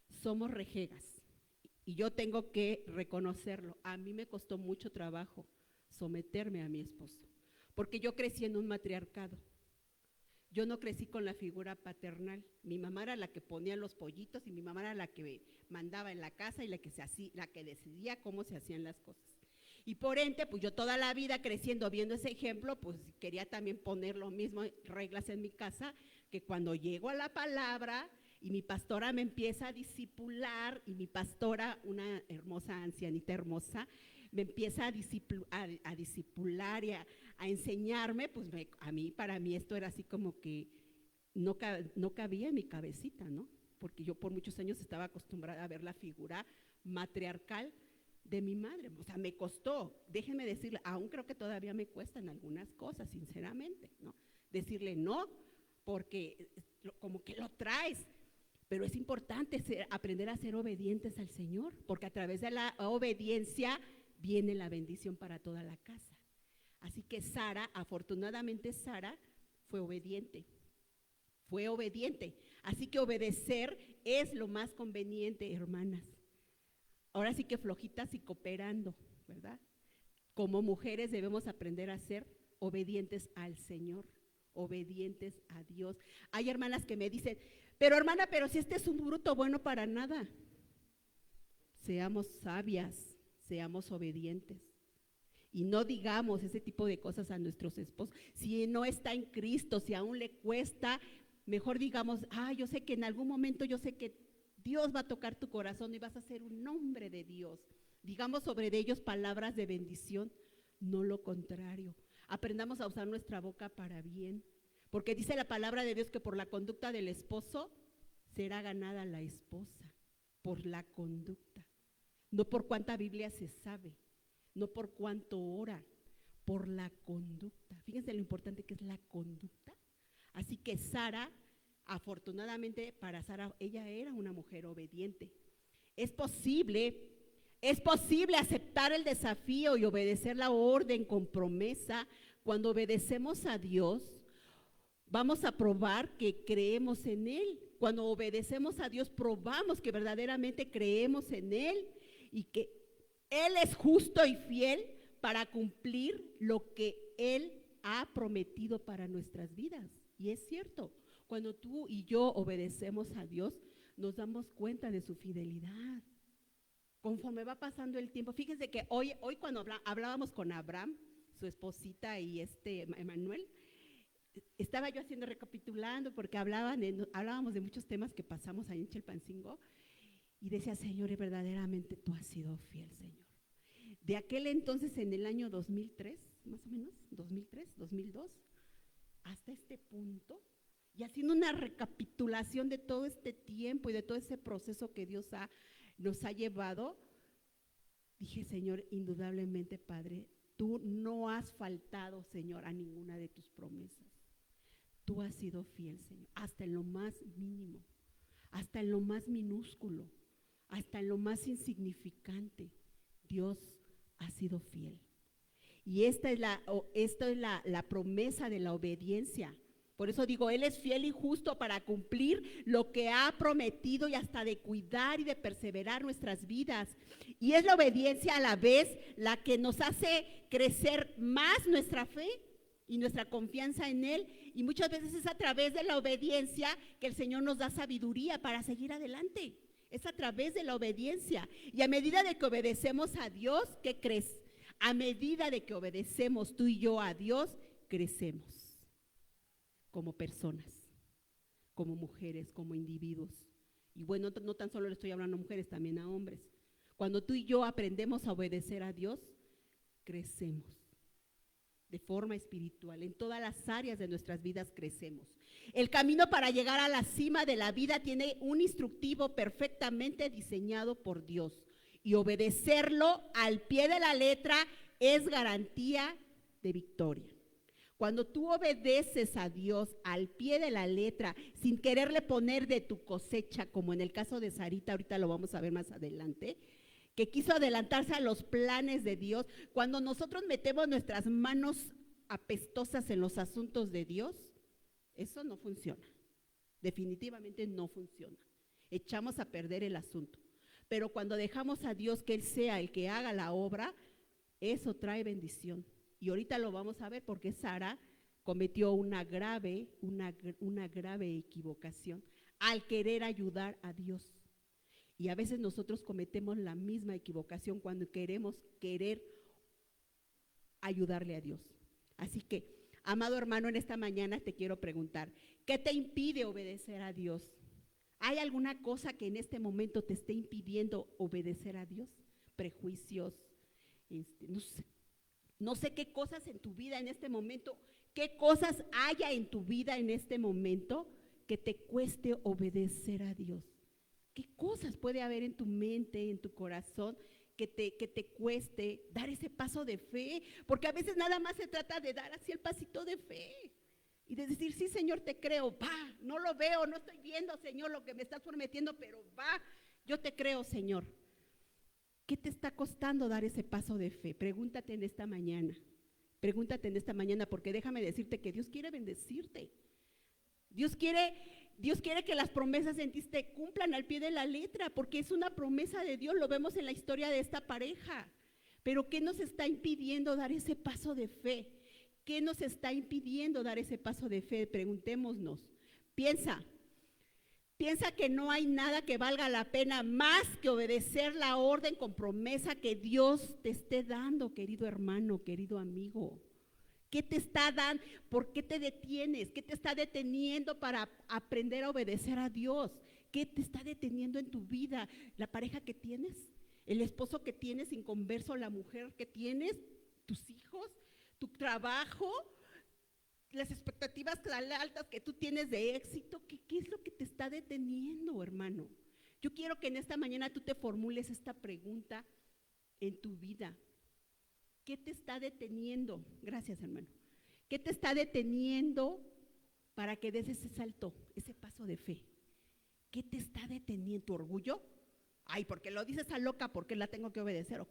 Somos rejegas. Y yo tengo que reconocerlo. A mí me costó mucho trabajo someterme a mi esposo, porque yo crecí en un matriarcado. Yo no crecí con la figura paternal. Mi mamá era la que ponía los pollitos y mi mamá era la que mandaba en la casa y la que decidía cómo se hacían las cosas. Y por ende, pues yo toda la vida creciendo, viendo ese ejemplo, pues quería también poner lo mismo, reglas en mi casa, que cuando llego a la palabra y mi pastora me empieza a discipular, y mi pastora, una hermosa ancianita hermosa, me empieza a discipular y a enseñarme, pues para mí esto era así como que no cabía en mi cabecita, ¿no? Porque yo por muchos años estaba acostumbrada a ver la figura matriarcal de mi madre. O sea, me costó, déjenme decirle, aún creo que todavía me cuestan algunas cosas, sinceramente, ¿no? Decirle no, porque como que lo traes. Pero es importante aprender a ser obedientes al Señor, porque a través de la obediencia viene la bendición para toda la casa. Así que Sara, afortunadamente Sara, fue obediente. Así que obedecer es lo más conveniente, hermanas. Ahora sí que flojitas y cooperando, ¿verdad? Como mujeres debemos aprender a ser obedientes al Señor, obedientes a Dios. Hay hermanas que me dicen, Pero hermana, pero si este es un bruto bueno para nada. Seamos sabias, seamos obedientes. Y no digamos ese tipo de cosas a nuestros esposos. Si no está en Cristo, si aún le cuesta, mejor digamos, yo sé que en algún momento, yo sé que Dios va a tocar tu corazón y vas a ser un hombre de Dios. Digamos sobre ellos palabras de bendición, no lo contrario. Aprendamos a usar nuestra boca para bien, porque dice la palabra de Dios que por la conducta del esposo será ganada la esposa, por la conducta, no por cuánta Biblia se sabe, no por cuánto ora, por la conducta. Fíjense lo importante que es la conducta. Así que Sara, afortunadamente para Sara, ella era una mujer obediente. Es posible aceptar el desafío y obedecer la orden con promesa. Cuando obedecemos a Dios, vamos a probar que creemos en Él. Cuando obedecemos a Dios, probamos que verdaderamente creemos en Él y que Él es justo y fiel para cumplir lo que Él ha prometido para nuestras vidas. Y es cierto, cuando tú y yo obedecemos a Dios, nos damos cuenta de su fidelidad. Conforme va pasando el tiempo, fíjense que hoy cuando hablábamos con Abraham, su esposita y Emanuel, estaba yo recapitulando porque hablábamos de muchos temas que pasamos ahí en Chilpancingo y decía, Señor, verdaderamente tú has sido fiel, Señor. De aquel entonces, en el año 2003, más o menos, 2003, 2002, hasta este punto, y haciendo una recapitulación de todo este tiempo y de todo ese proceso que Dios nos ha llevado, dije, Señor, indudablemente, Padre, tú no has faltado, Señor, a ninguna de tus promesas. Tú has sido fiel, Señor, hasta en lo más mínimo, hasta en lo más minúsculo, hasta en lo más insignificante. Dios ha sido fiel. Y esta es la promesa de la obediencia. Por eso digo, Él es fiel y justo para cumplir lo que ha prometido y hasta de cuidar y de perseverar nuestras vidas. Y es la obediencia a la vez la que nos hace crecer más nuestra fe y nuestra confianza en Él. Y muchas veces es a través de la obediencia que el Señor nos da sabiduría para seguir adelante. Es a través de la obediencia. Y a medida de que obedecemos a Dios, ¿qué crees? A medida de que obedecemos tú y yo a Dios, crecemos como personas, como mujeres, como individuos. Y bueno, no tan solo le estoy hablando a mujeres, también a hombres. Cuando tú y yo aprendemos a obedecer a Dios, crecemos de forma espiritual. En todas las áreas de nuestras vidas crecemos. El camino para llegar a la cima de la vida tiene un instructivo perfectamente diseñado por Dios. Y obedecerlo al pie de la letra es garantía de victoria. Cuando tú obedeces a Dios al pie de la letra, sin quererle poner de tu cosecha, como en el caso de Sarita, ahorita lo vamos a ver más adelante, que quiso adelantarse a los planes de Dios, cuando nosotros metemos nuestras manos apestosas en los asuntos de Dios, eso no funciona. Definitivamente no funciona. Echamos a perder el asunto. Pero cuando dejamos a Dios que Él sea el que haga la obra, eso trae bendición. Y ahorita lo vamos a ver porque Sara cometió una grave equivocación al querer ayudar a Dios. Y a veces nosotros cometemos la misma equivocación cuando queremos ayudarle a Dios. Así que, amado hermano, en esta mañana te quiero preguntar, ¿qué te impide obedecer a Dios? ¿Hay alguna cosa que en este momento te esté impidiendo obedecer a Dios? Prejuicios, no sé qué cosas en tu vida en este momento, qué cosas haya en tu vida en este momento que te cueste obedecer a Dios. ¿Qué cosas puede haber en tu mente, en tu corazón, que te cueste dar ese paso de fe? Porque a veces nada más se trata de dar así el pasito de fe y de decir, sí, Señor, te creo, va, no lo veo, no estoy viendo, Señor, lo que me estás prometiendo, pero va, yo te creo, Señor. ¿Qué te está costando dar ese paso de fe? Pregúntate en esta mañana, porque déjame decirte que Dios quiere bendecirte. Dios quiere que las promesas en ti te cumplan al pie de la letra, porque es una promesa de Dios, lo vemos en la historia de esta pareja. Pero ¿qué nos está impidiendo dar ese paso de fe? ¿Qué nos está impidiendo dar ese paso de fe? Preguntémonos. Piensa, Piensa que no hay nada que valga la pena más que obedecer la orden con promesa que Dios te esté dando, querido hermano, querido amigo. ¿Qué te está dando? ¿Por qué te detienes? ¿Qué te está deteniendo para aprender a obedecer a Dios? ¿Qué te está deteniendo en tu vida? ¿La pareja que tienes? ¿El esposo que tienes inconverso? ¿La mujer que tienes? ¿Tus hijos? ¿Tu trabajo? ¿Las expectativas altas que tú tienes de éxito? ¿Qué es lo que te está deteniendo, hermano? Yo quiero que en esta mañana tú te formules esta pregunta en tu vida. ¿Qué te está deteniendo? Gracias, hermano. ¿Qué te está deteniendo para que des ese salto, ese paso de fe? ¿Qué te está deteniendo? ¿Tu orgullo? Ay, porque lo dices a loca, ¿por qué la tengo que obedecer?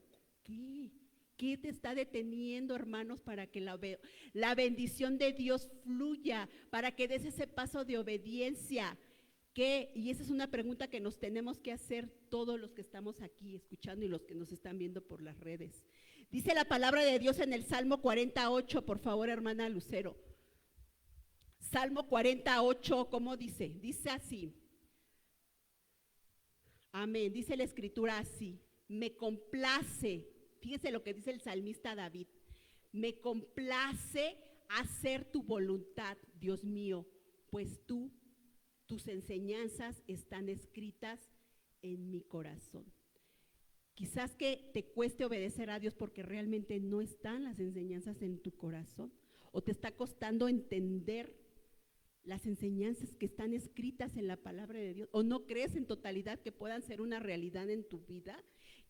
¿Qué? ¿Qué te está deteniendo, hermanos, para que la bendición de Dios fluya, para que des ese paso de obediencia? ¿Qué? Y esa es una pregunta que nos tenemos que hacer todos los que estamos aquí escuchando y los que nos están viendo por las redes. Dice la palabra de Dios en el Salmo 48, por favor, hermana Lucero. Salmo 48, ¿cómo dice? Dice así. Amén. Dice la escritura así. Me complace. Fíjese lo que dice el salmista David. Me complace hacer tu voluntad, Dios mío, pues tus enseñanzas están escritas en mi corazón. Quizás que te cueste obedecer a Dios porque realmente no están las enseñanzas en tu corazón, o te está costando entender las enseñanzas que están escritas en la palabra de Dios, o no crees en totalidad que puedan ser una realidad en tu vida.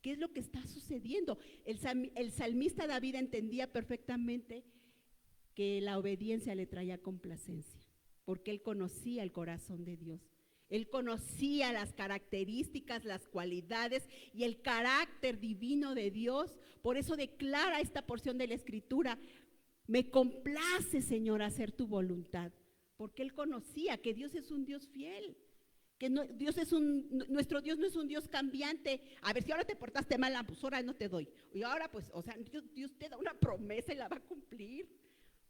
¿Qué es lo que está sucediendo? El salmista David entendía perfectamente que la obediencia le traía complacencia, porque él conocía el corazón de Dios. Él conocía las características, las cualidades y el carácter divino de Dios. Por eso declara esta porción de la Escritura: me complace, Señor, hacer tu voluntad. Porque él conocía que Dios es un Dios fiel, que no, nuestro Dios no es un Dios cambiante. A ver, si ahora te portaste mal, pues ahora no te doy. Y ahora pues, o sea, Dios te da una promesa y la va a cumplir,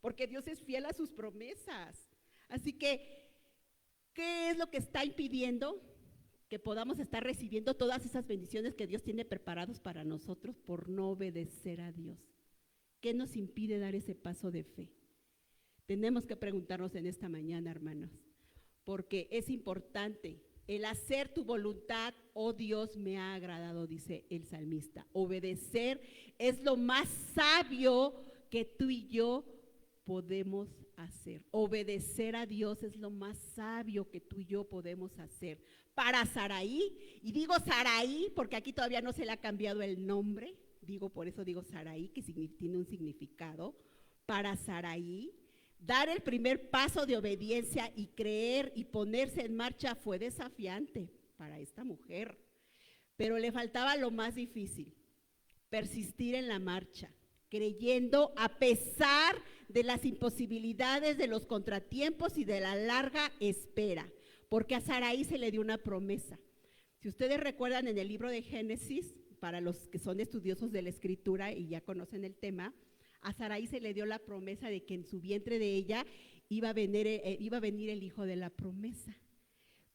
porque Dios es fiel a sus promesas. Así que, ¿qué es lo que está impidiendo que podamos estar recibiendo todas esas bendiciones que Dios tiene preparados para nosotros por no obedecer a Dios? ¿Qué nos impide dar ese paso de fe? Tenemos que preguntarnos en esta mañana, hermanos, porque es importante. El hacer tu voluntad, oh Dios, me ha agradado, dice el salmista. Obedecer es lo más sabio que tú y yo podemos hacer. Obedecer a Dios es lo más sabio que tú y yo podemos hacer. Para Saraí, y digo Saraí porque aquí todavía no se le ha cambiado el nombre, por eso digo Saraí, que tiene un significado. Para Saraí, dar el primer paso de obediencia y creer y ponerse en marcha fue desafiante para esta mujer, pero le faltaba lo más difícil: persistir en la marcha, creyendo a pesar de las imposibilidades, de los contratiempos y de la larga espera, porque a Saraí se le dio una promesa. Si ustedes recuerdan, en el libro de Génesis, para los que son estudiosos de la Escritura y ya conocen el tema, a Saraí se le dio la promesa de que en su vientre de ella iba a venir el hijo de la promesa.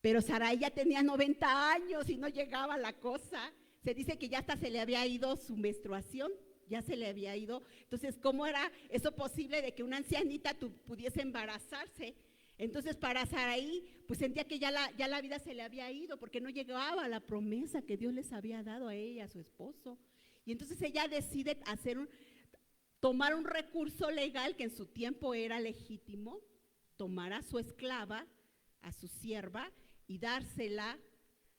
Pero Saraí ya tenía 90 años y no llegaba la cosa. Se dice que ya hasta se le había ido su menstruación, ya se le había ido. Entonces, ¿cómo era eso posible de que una ancianita pudiese embarazarse? Entonces, para Saraí, pues sentía que ya la vida se le había ido, porque no llegaba la promesa que Dios les había dado a ella, a su esposo. Y entonces ella decide tomar un recurso legal que en su tiempo era legítimo, tomar a su esclava, a su sierva, y dársela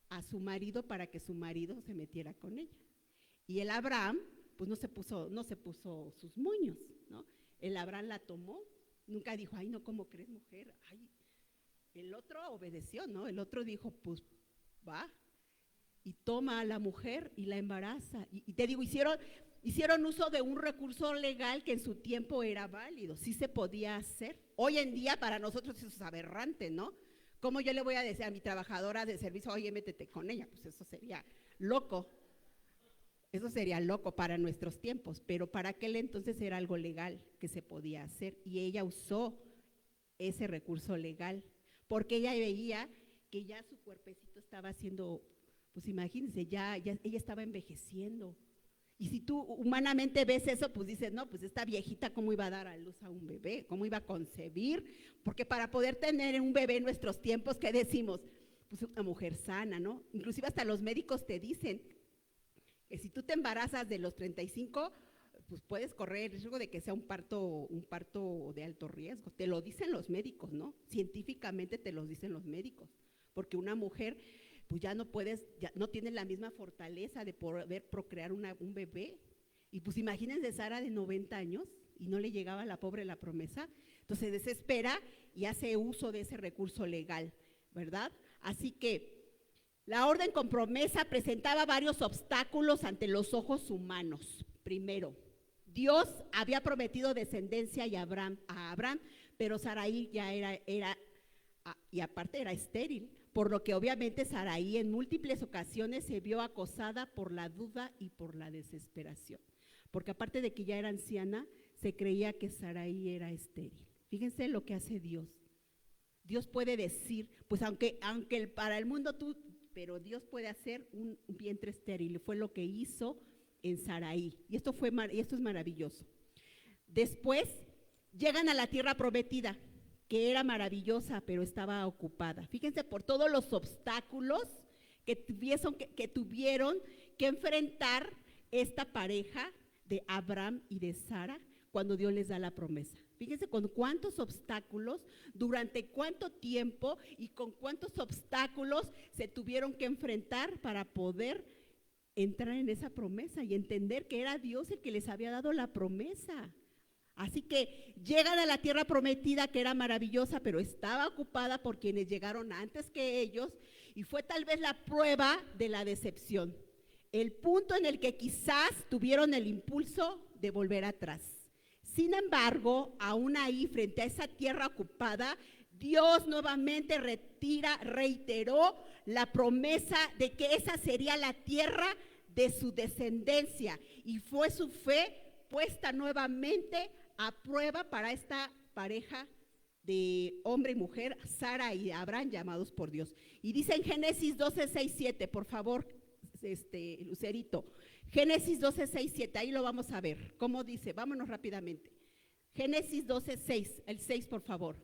a su marido para que su marido se metiera con ella. Y el Abraham, pues no se puso sus moños, ¿no? El Abraham la tomó, nunca dijo: ay, no, ¿cómo crees, mujer? Ay, el otro obedeció, ¿no? El otro dijo: pues va, y toma a la mujer y la embaraza. Y te digo, hicieron uso de un recurso legal que en su tiempo era válido, sí se podía hacer. Hoy en día para nosotros eso es aberrante, ¿no? ¿Cómo yo le voy a decir a mi trabajadora de servicio: oye, métete con ella? Pues eso sería loco. Eso sería loco para nuestros tiempos, pero para aquel entonces era algo legal que se podía hacer, y ella usó ese recurso legal porque ella veía que ya su cuerpecito estaba haciendo, pues imagínense, ya ella estaba envejeciendo. Y si tú humanamente ves eso, pues dices, no, pues esta viejita, ¿cómo iba a dar a luz a un bebé? ¿Cómo iba a concebir? Porque para poder tener un bebé en nuestros tiempos, ¿qué decimos? Pues una mujer sana, ¿no? Inclusive hasta los médicos te dicen que si tú te embarazas de los 35, pues puedes correr el riesgo de que sea un parto de alto riesgo. Te lo dicen los médicos, ¿no? Científicamente te lo dicen los médicos, porque una mujer pues ya no tiene la misma fortaleza de poder procrear un bebé. Y pues imagínense Sara de 90 años y no le llegaba a la pobre la promesa, entonces se desespera y hace uso de ese recurso legal, ¿verdad? Así que la orden con promesa presentaba varios obstáculos ante los ojos humanos. Primero, Dios había prometido descendencia a Abraham, pero Sarai ya era y aparte era estéril, por lo que obviamente Sarai en múltiples ocasiones se vio acosada por la duda y por la desesperación, porque aparte de que ya era anciana, se creía que Sarai era estéril. Fíjense lo que hace Dios. Dios puede decir, pues aunque para el mundo pero Dios puede hacer un vientre estéril, fue lo que hizo en Sarai, y esto es maravilloso. Después llegan a la tierra prometida, que era maravillosa, pero estaba ocupada. Fíjense por todos los obstáculos que tuvieron que enfrentar esta pareja de Abraham y de Sara cuando Dios les da la promesa. Fíjense con cuántos obstáculos, durante cuánto tiempo y con cuántos obstáculos se tuvieron que enfrentar para poder entrar en esa promesa y entender que era Dios el que les había dado la promesa. Así que llegan a la tierra prometida, que era maravillosa, pero estaba ocupada por quienes llegaron antes que ellos, y fue tal vez la prueba de la decepción, el punto en el que quizás tuvieron el impulso de volver atrás. Sin embargo, aún ahí, frente a esa tierra ocupada, Dios nuevamente reiteró la promesa de que esa sería la tierra de su descendencia, y fue su fe puesta nuevamente a prueba para esta pareja de hombre y mujer, Sara y Abraham, llamados por Dios. Y dice en Génesis 12, 6, 7, por favor, Lucerito, Génesis 12, 6, 7, ahí lo vamos a ver. ¿Cómo dice? Vámonos rápidamente. Génesis 12, 6, el 6, por favor.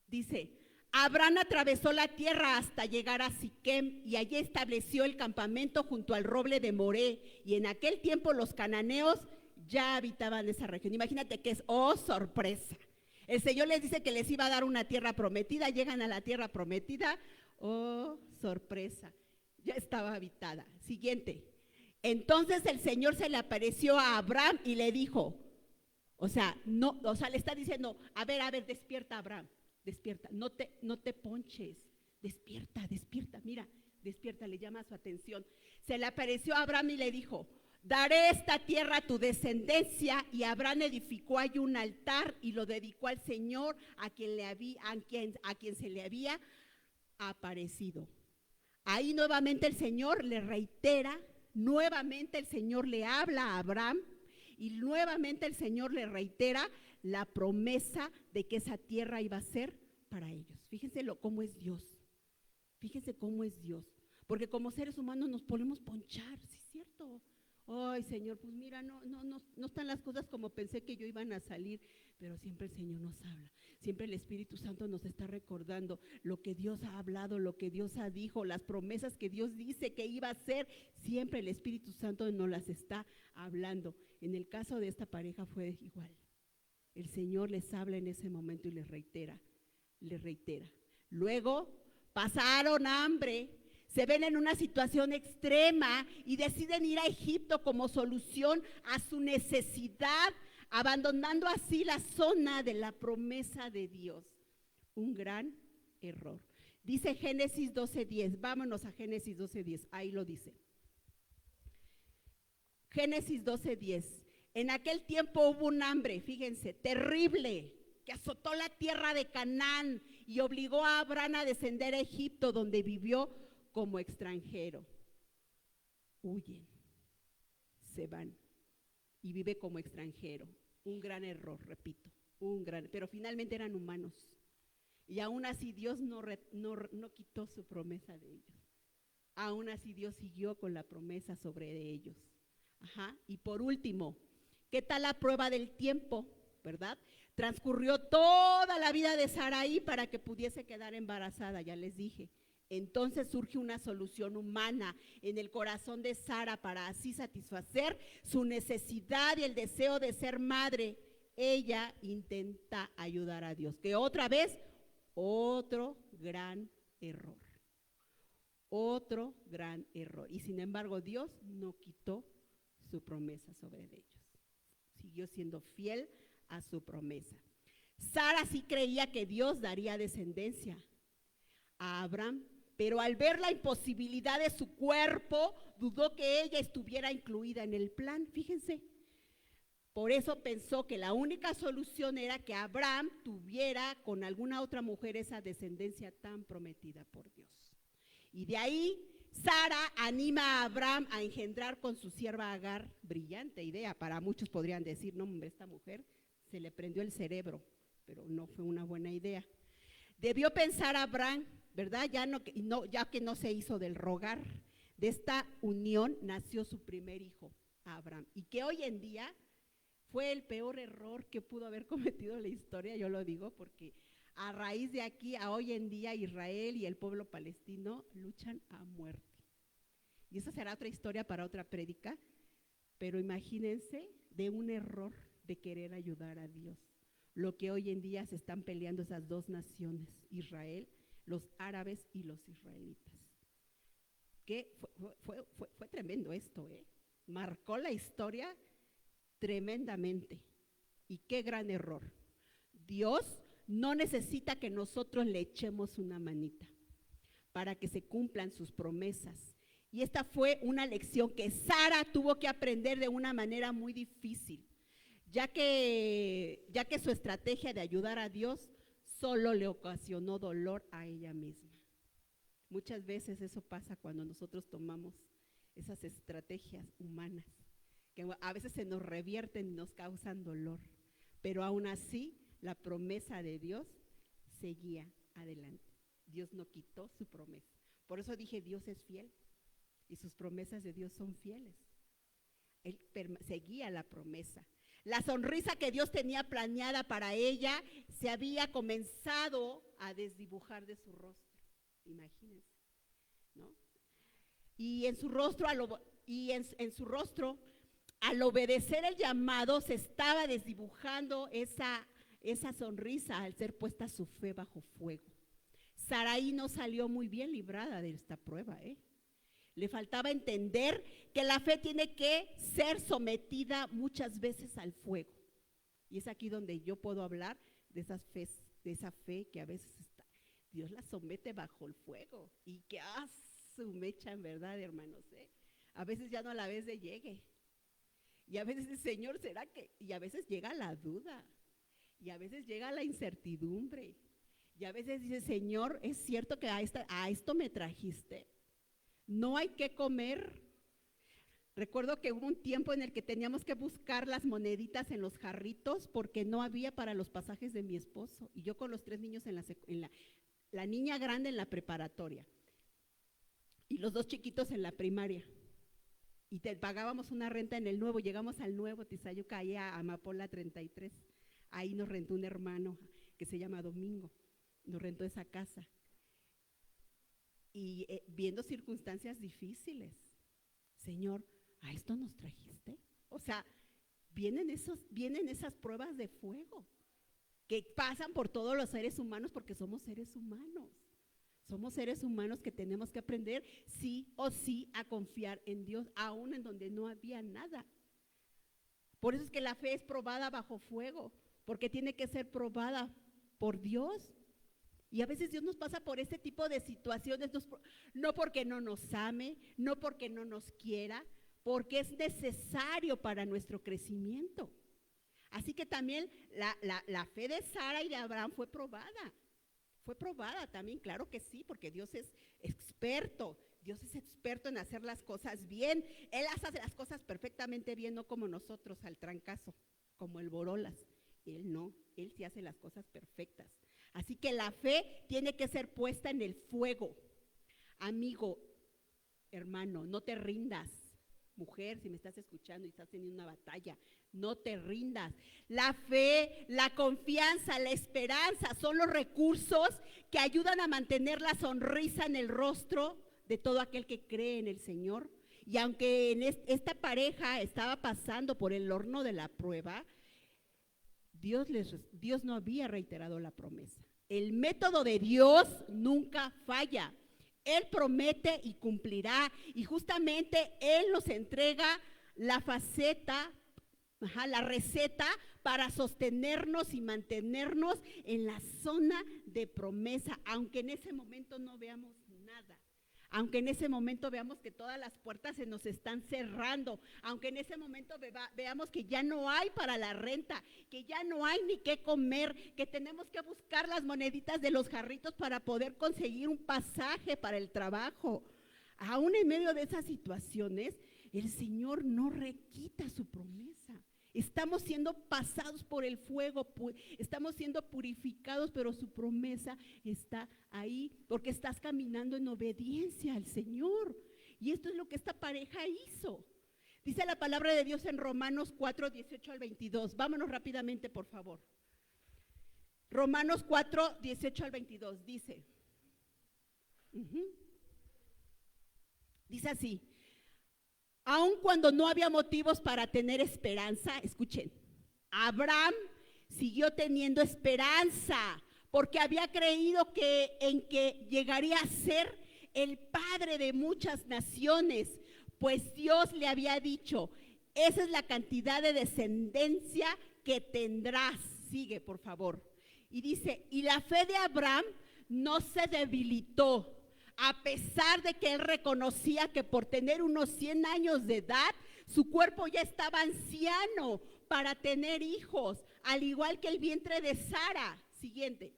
Dice, Abraham atravesó la tierra hasta llegar a Siquem y allí estableció el campamento junto al roble de Moré, y en aquel tiempo los cananeos ya habitaban esa región. Imagínate que es, oh sorpresa, el Señor les dice que les iba a dar una tierra prometida, llegan a la tierra prometida, oh sorpresa, ya estaba habitada. Siguiente, entonces el Señor se le apareció a Abraham y le dijo, le está diciendo, a ver, despierta Abraham, despierta, no te ponches, despierta, mira, despierta, le llama su atención. Se le apareció a Abraham y le dijo, daré esta tierra a tu descendencia, y Abraham edificó allí un altar y lo dedicó al Señor a quien se le había aparecido. Ahí nuevamente el Señor le reitera, nuevamente el Señor le habla a Abraham y nuevamente el Señor le reitera la promesa de que esa tierra iba a ser para ellos. Fíjense cómo es Dios, fíjense cómo es Dios, porque como seres humanos nos podemos ponchar, ¿sí es cierto? Ay, Señor, pues mira, no están las cosas como pensé que yo iban a salir, pero siempre el Señor nos habla, siempre el Espíritu Santo nos está recordando lo que Dios ha hablado, lo que Dios ha dicho, las promesas que Dios dice que iba a hacer, siempre el Espíritu Santo nos las está hablando. En el caso de esta pareja fue igual. El Señor les habla en ese momento y les reitera. Luego pasaron hambre, se ven en una situación extrema y deciden ir a Egipto como solución a su necesidad, abandonando así la zona de la promesa de Dios. Un gran error. Dice Génesis 12:10, vámonos a Génesis 12:10, ahí lo dice. Génesis 12:10, en aquel tiempo hubo un hambre, fíjense, terrible, que azotó la tierra de Canaán y obligó a Abraham a descender a Egipto, donde vivió como extranjero. Huyen, se van y vive como extranjero. Un gran error, repito, pero finalmente eran humanos. Y aún así Dios no quitó su promesa de ellos. Aún así Dios siguió con la promesa sobre ellos. Ajá. Y por último, ¿qué tal la prueba del tiempo? ¿Verdad? Transcurrió toda la vida de Sarai para que pudiese quedar embarazada, ya les dije. Entonces surge una solución humana en el corazón de Sara para así satisfacer su necesidad y el deseo de ser madre. Ella intenta ayudar a Dios, que otra vez, otro gran error. Otro gran error. Y sin embargo, Dios no quitó su promesa sobre ellos. Siguió siendo fiel a su promesa. Sara sí creía que Dios daría descendencia a Abraham, pero al ver la imposibilidad de su cuerpo, dudó que ella estuviera incluida en el plan. Fíjense. Por eso pensó que la única solución era que Abraham tuviera con alguna otra mujer esa descendencia tan prometida por Dios. Y de ahí Sara anima a Abraham a engendrar con su sierva Agar. Brillante idea, para muchos podrían decir, no, hombre, esta mujer se le prendió el cerebro, pero no fue una buena idea. Debió pensar Abraham, ¿verdad? Ya que no se hizo del rogar. De esta unión nació su primer hijo, Abraham, y que hoy en día fue el peor error que pudo haber cometido la historia, yo lo digo, porque a raíz de aquí a hoy en día Israel y el pueblo palestino luchan a muerte. Y esa será otra historia para otra prédica, pero imagínense de un error de querer ayudar a Dios. Lo que hoy en día se están peleando esas dos naciones, Israel, los árabes y los israelitas. Que fue tremendo esto, marcó la historia tremendamente. Y qué gran error. Dios no necesita que nosotros le echemos una manita para que se cumplan sus promesas. Y esta fue una lección que Sara tuvo que aprender de una manera muy difícil, ya que su estrategia de ayudar a Dios solo le ocasionó dolor a ella misma. Muchas veces eso pasa cuando nosotros tomamos esas estrategias humanas, que a veces se nos revierten y nos causan dolor, pero aún así la promesa de Dios seguía adelante. Dios no quitó su promesa. Por eso dije, Dios es fiel y sus promesas de Dios son fieles. Él seguía la promesa. La sonrisa que Dios tenía planeada para ella se había comenzado a desdibujar de su rostro. Imagínense, ¿no? Y en su rostro, al obedecer el llamado, se estaba desdibujando esa sonrisa al ser puesta su fe bajo fuego. Sarai no salió muy bien librada de esta prueba, Le faltaba entender que la fe tiene que ser sometida muchas veces al fuego. Y es aquí donde yo puedo hablar de esa fe que a veces Dios la somete bajo el fuego. Y que su mecha, en verdad, hermanos, A veces ya no la ves de llegue. Y a veces, Señor, ¿será que? Y a veces llega la duda. Y a veces llega la incertidumbre. Y a veces dice, Señor, ¿es cierto que a esto me trajiste? No hay que comer. Recuerdo que hubo un tiempo en el que teníamos que buscar las moneditas en los jarritos porque no había para los pasajes de mi esposo. Y yo con los 3 niños la niña grande en la preparatoria y los 2 chiquitos en la primaria. Y pagábamos una renta en el Nuevo. Llegamos al Nuevo, Tizayuca, ahí a Amapola 33. Ahí nos rentó un hermano que se llama Domingo. Nos rentó esa casa. Y viendo circunstancias difíciles, Señor, ¿a esto nos trajiste? O sea, vienen esas pruebas de fuego que pasan por todos los seres humanos porque somos seres humanos. Somos seres humanos que tenemos que aprender sí o sí a confiar en Dios, aún en donde no había nada. Por eso es que la fe es probada bajo fuego, porque tiene que ser probada por Dios. Y a veces Dios nos pasa por este tipo de situaciones, no porque no nos ame, no porque no nos quiera, porque es necesario para nuestro crecimiento. Así que también la fe de Sara y de Abraham fue probada. Fue probada también, claro que sí, porque Dios es experto. Dios es experto en hacer las cosas bien. Él hace las cosas perfectamente bien, no como nosotros al trancazo, como el Borolas. Él no, Él sí hace las cosas perfectas. Así que la fe tiene que ser puesta en el fuego. Amigo, hermano, no te rindas. Mujer, si me estás escuchando y estás teniendo una batalla, no te rindas. La fe, la confianza, la esperanza son los recursos que ayudan a mantener la sonrisa en el rostro de todo aquel que cree en el Señor. Y aunque esta pareja estaba pasando por el horno de la prueba, Dios no había reiterado la promesa. El método de Dios nunca falla. Él promete y cumplirá, y justamente Él nos entrega la receta para sostenernos y mantenernos en la zona de promesa, aunque en ese momento no veamos nada. Aunque en ese momento veamos que todas las puertas se nos están cerrando, aunque en ese momento veamos que ya no hay para la renta, que ya no hay ni qué comer, que tenemos que buscar las moneditas de los jarritos para poder conseguir un pasaje para el trabajo. Aún en medio de esas situaciones, el Señor no requita su promesa. Estamos siendo pasados por el fuego, estamos siendo purificados, pero su promesa está ahí porque estás caminando en obediencia al Señor. Y esto es lo que esta pareja hizo. Dice la palabra de Dios en Romanos 4, 18 al 22. Vámonos rápidamente, por favor. Romanos 4, 18 al 22 dice. Dice así. Aun cuando no había motivos para tener esperanza, escuchen, Abraham siguió teniendo esperanza porque había creído en que llegaría a ser el padre de muchas naciones, pues Dios le había dicho, esa es la cantidad de descendencia que tendrás. Sigue, por favor. Y dice, y la fe de Abraham no se debilitó, a pesar de que él reconocía que por tener unos 100 años de edad, su cuerpo ya estaba anciano para tener hijos, al igual que el vientre de Sara. Siguiente.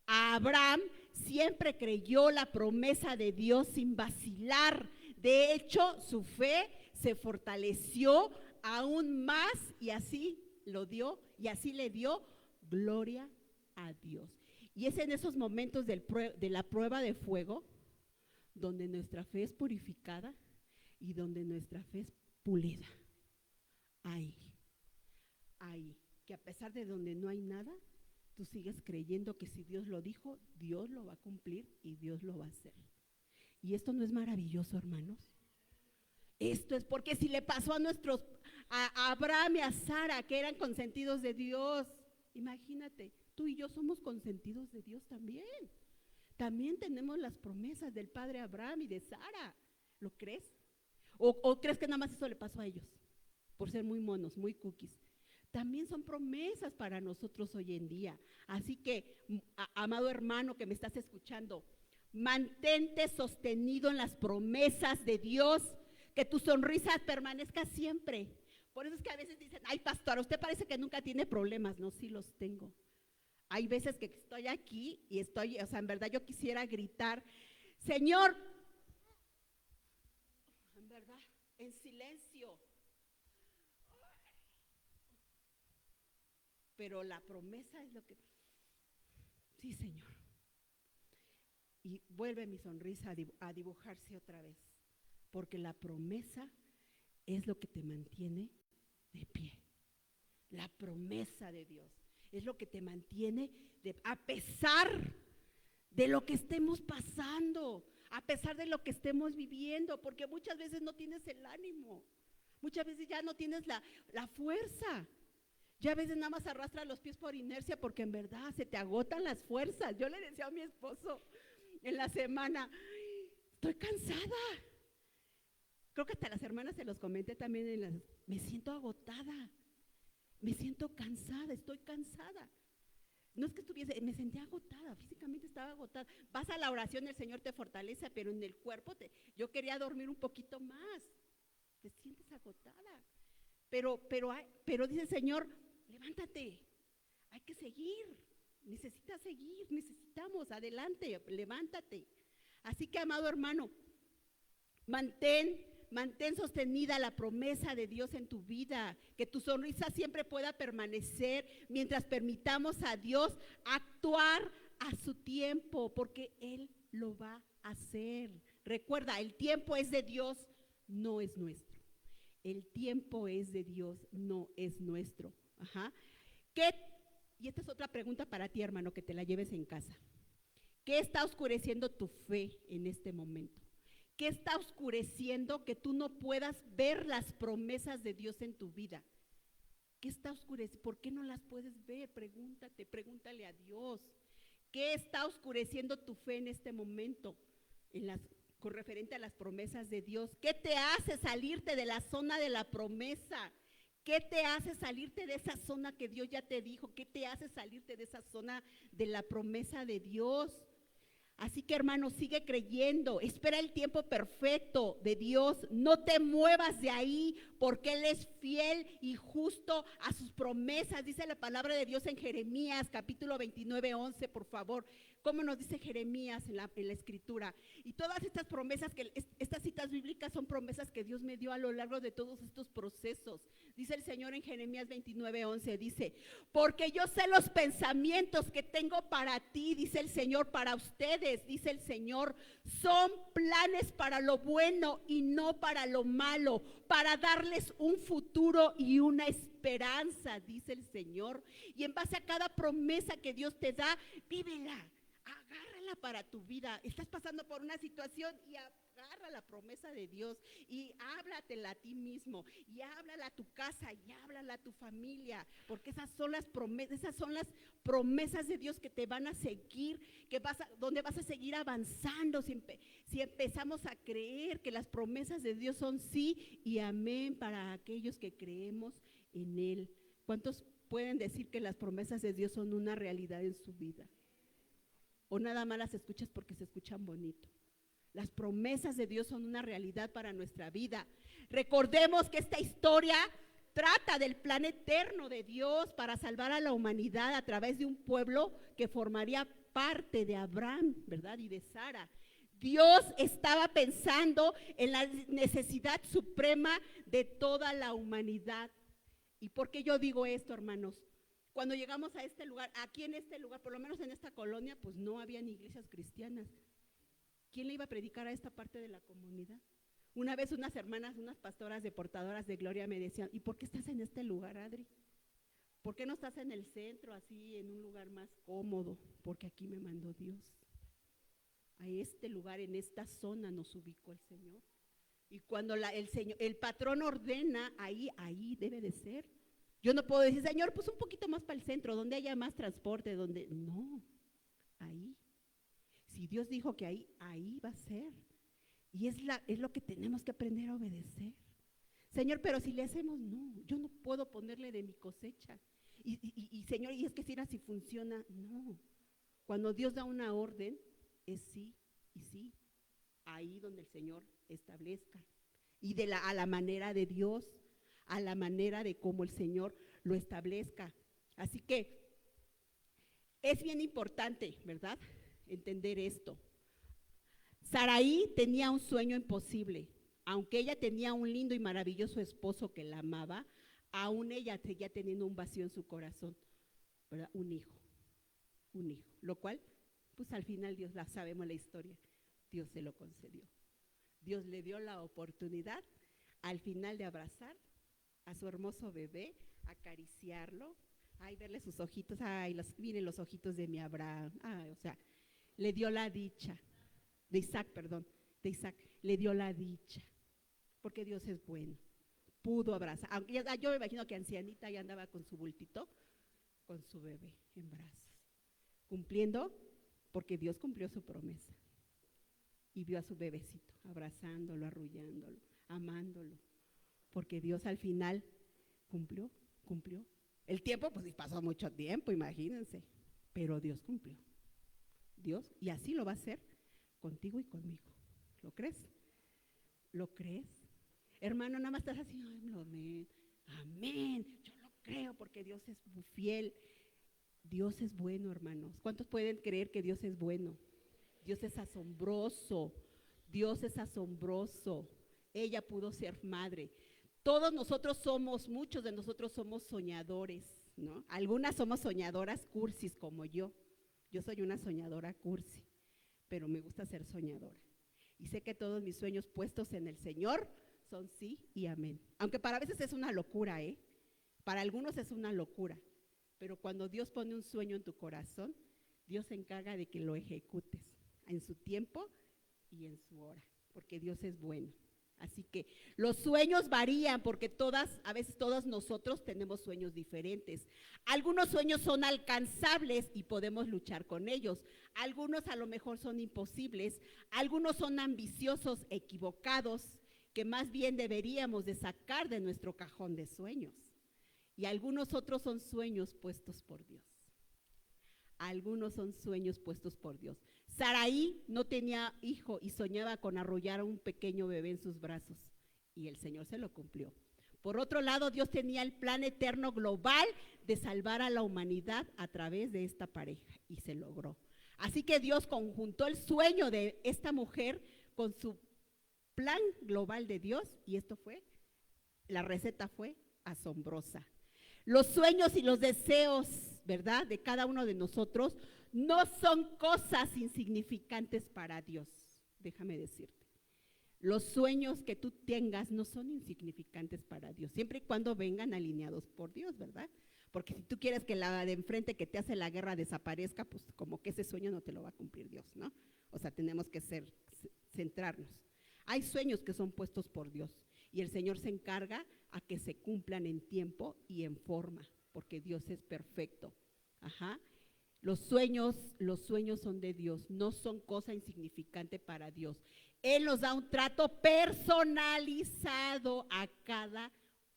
Abraham siempre creyó la promesa de Dios sin vacilar. De hecho, su fe se fortaleció aún más y así lo dio, y así le dio gloria a Dios. Y es en esos momentos de la prueba de fuego donde nuestra fe es purificada y donde nuestra fe es pulida. Ahí, que a pesar de donde no hay nada, tú sigues creyendo que si Dios lo dijo, Dios lo va a cumplir y Dios lo va a hacer. ¿Y esto no es maravilloso, hermanos? Esto es porque si le pasó a Abraham y a Sara, que eran consentidos de Dios, imagínate, tú y yo somos consentidos de Dios también. También tenemos las promesas del padre Abraham y de Sara. ¿Lo crees? ¿O crees que nada más eso le pasó a ellos? Por ser muy monos, muy cookies. También son promesas para nosotros hoy en día. Así que, amado hermano que me estás escuchando, mantente sostenido en las promesas de Dios, que tu sonrisa permanezca siempre. Por eso es que a veces dicen, ay pastora, usted parece que nunca tiene problemas. No, sí los tengo. Hay veces que estoy aquí y en verdad yo quisiera gritar, Señor, en verdad, en silencio. Pero la promesa es lo que, sí, Señor. Y vuelve mi sonrisa a dibujarse otra vez, porque la promesa es lo que te mantiene de pie. La promesa de Dios es lo que te mantiene a pesar de lo que estemos pasando, a pesar de lo que estemos viviendo, porque muchas veces no tienes el ánimo, muchas veces ya no tienes la fuerza, ya a veces nada más arrastras los pies por inercia porque en verdad se te agotan las fuerzas. Yo le decía a mi esposo en la semana, estoy cansada. Creo que hasta las hermanas se los comenté también, me siento agotada. Me siento cansada, estoy cansada. No es que me sentía agotada, físicamente estaba agotada. Vas a la oración, el Señor te fortalece, pero en el cuerpo yo quería dormir un poquito más. Te sientes agotada. Pero dice el Señor, levántate, hay que seguir. Necesitas seguir, necesitamos, adelante, levántate. Así que, amado hermano, mantén sostenida la promesa de Dios en tu vida, que tu sonrisa siempre pueda permanecer mientras permitamos a Dios actuar a su tiempo, porque Él lo va a hacer. Recuerda, el tiempo es de Dios, no es nuestro. El tiempo es de Dios, no es nuestro. Ajá. Y esta es otra pregunta para ti, hermano, que te la lleves en casa. ¿Qué está oscureciendo tu fe en este momento? ¿Qué está oscureciendo que tú no puedas ver las promesas de Dios en tu vida? ¿Qué está oscureciendo? ¿Por qué no las puedes ver? Pregúntale a Dios. ¿Qué está oscureciendo tu fe en este momento con referente a las promesas de Dios? ¿Qué te hace salirte de la zona de la promesa? ¿Qué te hace salirte de esa zona que Dios ya te dijo? ¿Qué te hace salirte de esa zona de la promesa de Dios? Así que, hermano, sigue creyendo, espera el tiempo perfecto de Dios, no te muevas de ahí, porque Él es fiel y justo a sus promesas. Dice la palabra de Dios en Jeremías, capítulo 29, 11, por favor. ¿Cómo nos dice Jeremías en la escritura? Y todas estas promesas, estas citas bíblicas son promesas que Dios me dio a lo largo de todos estos procesos. Dice el Señor en Jeremías 29, 11, dice, porque yo sé los pensamientos que tengo para ti, dice el Señor, para ustedes, dice el Señor, son planes para lo bueno y no para lo malo, para darles un futuro y una esperanza, dice el Señor. Y en base a cada promesa que Dios te da, vívela. Agárrala para tu vida. Estás pasando por una situación y agarra la promesa de Dios y háblatela a ti mismo y háblala a tu casa y háblala a tu familia, porque esas son las promesas de Dios que te van a seguir, donde vas a seguir avanzando si empezamos a creer que las promesas de Dios son sí y amén para aquellos que creemos en Él. ¿Cuántos pueden decir que las promesas de Dios son una realidad en su vida? ¿O nada más las escuchas porque se escuchan bonito? Las promesas de Dios son una realidad para nuestra vida. Recordemos que esta historia trata del plan eterno de Dios para salvar a la humanidad a través de un pueblo que formaría parte de Abraham, ¿verdad? Y de Sara. Dios estaba pensando en la necesidad suprema de toda la humanidad. ¿Y por qué yo digo esto, hermanos? Cuando llegamos a este lugar, aquí en este lugar, por lo menos en esta colonia, pues no había ni iglesias cristianas. ¿Quién le iba a predicar a esta parte de la comunidad? Una vez unas hermanas, unas pastoras de portadoras de gloria me decían, ¿y por qué estás en este lugar, Adri? ¿Por qué no estás en el centro, así, en un lugar más cómodo? Porque aquí me mandó Dios. A este lugar, en esta zona nos ubicó el Señor. Y cuando el patrón ordena, ahí debe de ser. Yo no puedo decir, Señor, pues un poquito más para el centro, donde haya más transporte, no, ahí. Si Dios dijo que ahí va a ser. Y es lo que tenemos que aprender a obedecer. Señor, pero si le hacemos, no, yo no puedo ponerle de mi cosecha. Y Señor, y es que si era si funciona, no. Cuando Dios da una orden, es sí y sí. Ahí donde el Señor establezca. Y a la manera de Dios, a la manera de cómo el Señor lo establezca. Así que es bien importante, ¿verdad?, entender esto. Saraí tenía un sueño imposible. Aunque ella tenía un lindo y maravilloso esposo que la amaba, aún ella seguía teniendo un vacío en su corazón, ¿verdad? Un hijo, lo cual, pues al final Dios, sabemos la historia, Dios se lo concedió. Dios le dio la oportunidad al final de abrazar a su hermoso bebé, acariciarlo, verle sus ojitos, miren los ojitos de mi Abraham, o sea, le dio la dicha, de Isaac, le dio la dicha, porque Dios es bueno, pudo abrazar, aunque yo me imagino que ancianita ya andaba con su bultito, con su bebé en brazos, cumpliendo, porque Dios cumplió su promesa, y vio a su bebecito, abrazándolo, arrullándolo, amándolo, porque Dios al final cumplió. El tiempo, pues pasó mucho tiempo, imagínense, pero Dios cumplió. Dios, y así lo va a hacer contigo y conmigo. ¿Lo crees? ¿Lo crees? Hermano, nada más estás así, amén, yo lo creo porque Dios es fiel. Dios es bueno, hermanos. ¿Cuántos pueden creer que Dios es bueno? Dios es asombroso. Ella pudo ser madre. Todos nosotros muchos de nosotros somos soñadores, ¿no? Algunas somos soñadoras cursis como yo, Yo soy una soñadora cursi, pero me gusta ser soñadora. Y sé que todos mis sueños puestos en el Señor son sí y amén. Aunque para veces es una locura, para algunos es una locura. Pero cuando Dios pone un sueño en tu corazón, Dios se encarga de que lo ejecutes en su tiempo y en su hora, porque Dios es bueno. Así que los sueños varían porque a veces todos nosotros tenemos sueños diferentes. Algunos sueños son alcanzables y podemos luchar con ellos. Algunos a lo mejor son imposibles. Algunos son ambiciosos, equivocados, que más bien deberíamos de sacar de nuestro cajón de sueños. Y algunos otros son sueños puestos por Dios. Algunos son sueños puestos por Dios. Saraí no tenía hijo y soñaba con arrullar a un pequeño bebé en sus brazos, y el Señor se lo cumplió. Por otro lado, Dios tenía el plan eterno global de salvar a la humanidad a través de esta pareja, y se logró. Así que Dios conjuntó el sueño de esta mujer con su plan global de Dios, y la receta fue asombrosa. Los sueños y los deseos, ¿verdad?, de cada uno de nosotros no son cosas insignificantes para Dios. Déjame decirte, los sueños que tú tengas no son insignificantes para Dios, siempre y cuando vengan alineados por Dios, ¿verdad? Porque si tú quieres que la de enfrente que te hace la guerra desaparezca, pues como que ese sueño no te lo va a cumplir Dios, ¿no? O sea, tenemos que centrarnos. Hay sueños que son puestos por Dios y el Señor se encarga a que se cumplan en tiempo y en forma, porque Dios es perfecto. Los sueños son de Dios, no son cosa insignificante para Dios. Él nos da un trato personalizado a cada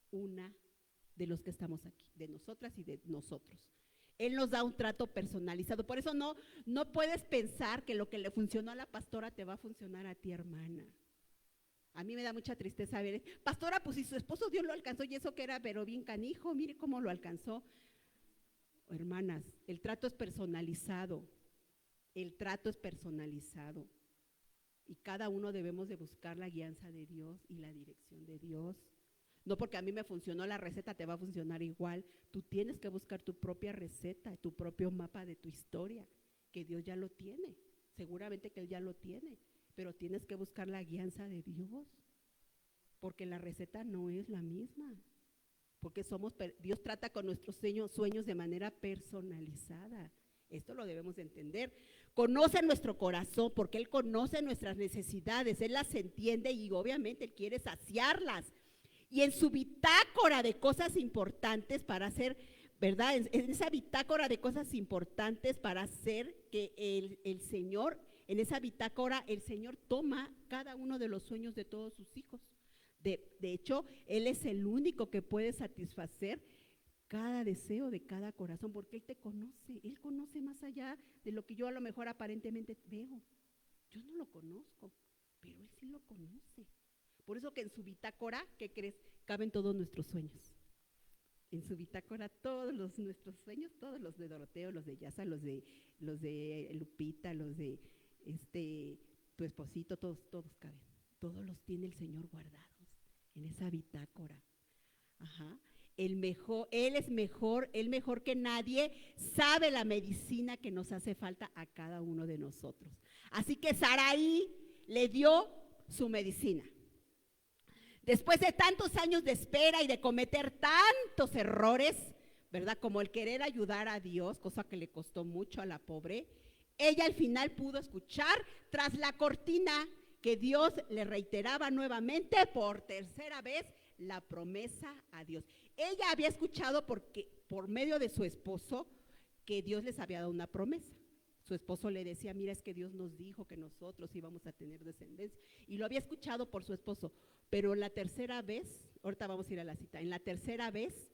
una de los que estamos aquí, de nosotras y de nosotros. Él nos da un trato personalizado. Por eso no puedes pensar que lo que le funcionó a la pastora te va a funcionar a ti, hermana. A mí me da mucha tristeza ver, pastora, pues si su esposo Dios lo alcanzó y eso que era pero bien canijo, mire cómo lo alcanzó. Hermanas, el trato es personalizado, y cada uno debemos de buscar la guianza de Dios y la dirección de Dios. No porque a mí me funcionó la receta te va a funcionar igual. Tú tienes que buscar tu propia receta, tu propio mapa de tu historia, que Dios ya lo tiene, seguramente que Él ya lo tiene, pero tienes que buscar la guianza de Dios, porque la receta no es la misma, porque Dios trata con nuestros sueños de manera personalizada. Esto lo debemos de entender. Conoce nuestro corazón porque Él conoce nuestras necesidades, Él las entiende y obviamente Él quiere saciarlas. Y en su bitácora de cosas importantes para hacer, ¿verdad? En esa bitácora de cosas importantes para hacer que el Señor, en esa bitácora el Señor toma cada uno de los sueños de todos sus hijos. De hecho, Él es el único que puede satisfacer cada deseo de cada corazón, porque Él te conoce, Él conoce más allá de lo que yo a lo mejor aparentemente veo. Yo no lo conozco, pero Él sí lo conoce. Por eso que en su bitácora, ¿qué crees? Caben todos nuestros sueños. En su bitácora todos nuestros sueños, todos los de Doroteo, los de Yasa, los de Lupita, los de tu esposito, todos caben. Todos los tiene el Señor guardados en esa bitácora. Él es mejor, Él mejor que nadie sabe la medicina que nos hace falta a cada uno de nosotros. Así que Saraí le dio su medicina. Después de tantos años de espera y de cometer tantos errores, ¿verdad? Como el querer ayudar a Dios, cosa que le costó mucho a la pobre, ella al final pudo escuchar tras la cortina que Dios le reiteraba nuevamente por tercera vez la promesa a Dios. Ella había escuchado por medio de su esposo que Dios les había dado una promesa. Su esposo le decía, mira, es que Dios nos dijo que nosotros íbamos a tener descendencia. Y lo había escuchado por su esposo. Pero la tercera vez, ahorita vamos a ir a la cita, en la tercera vez,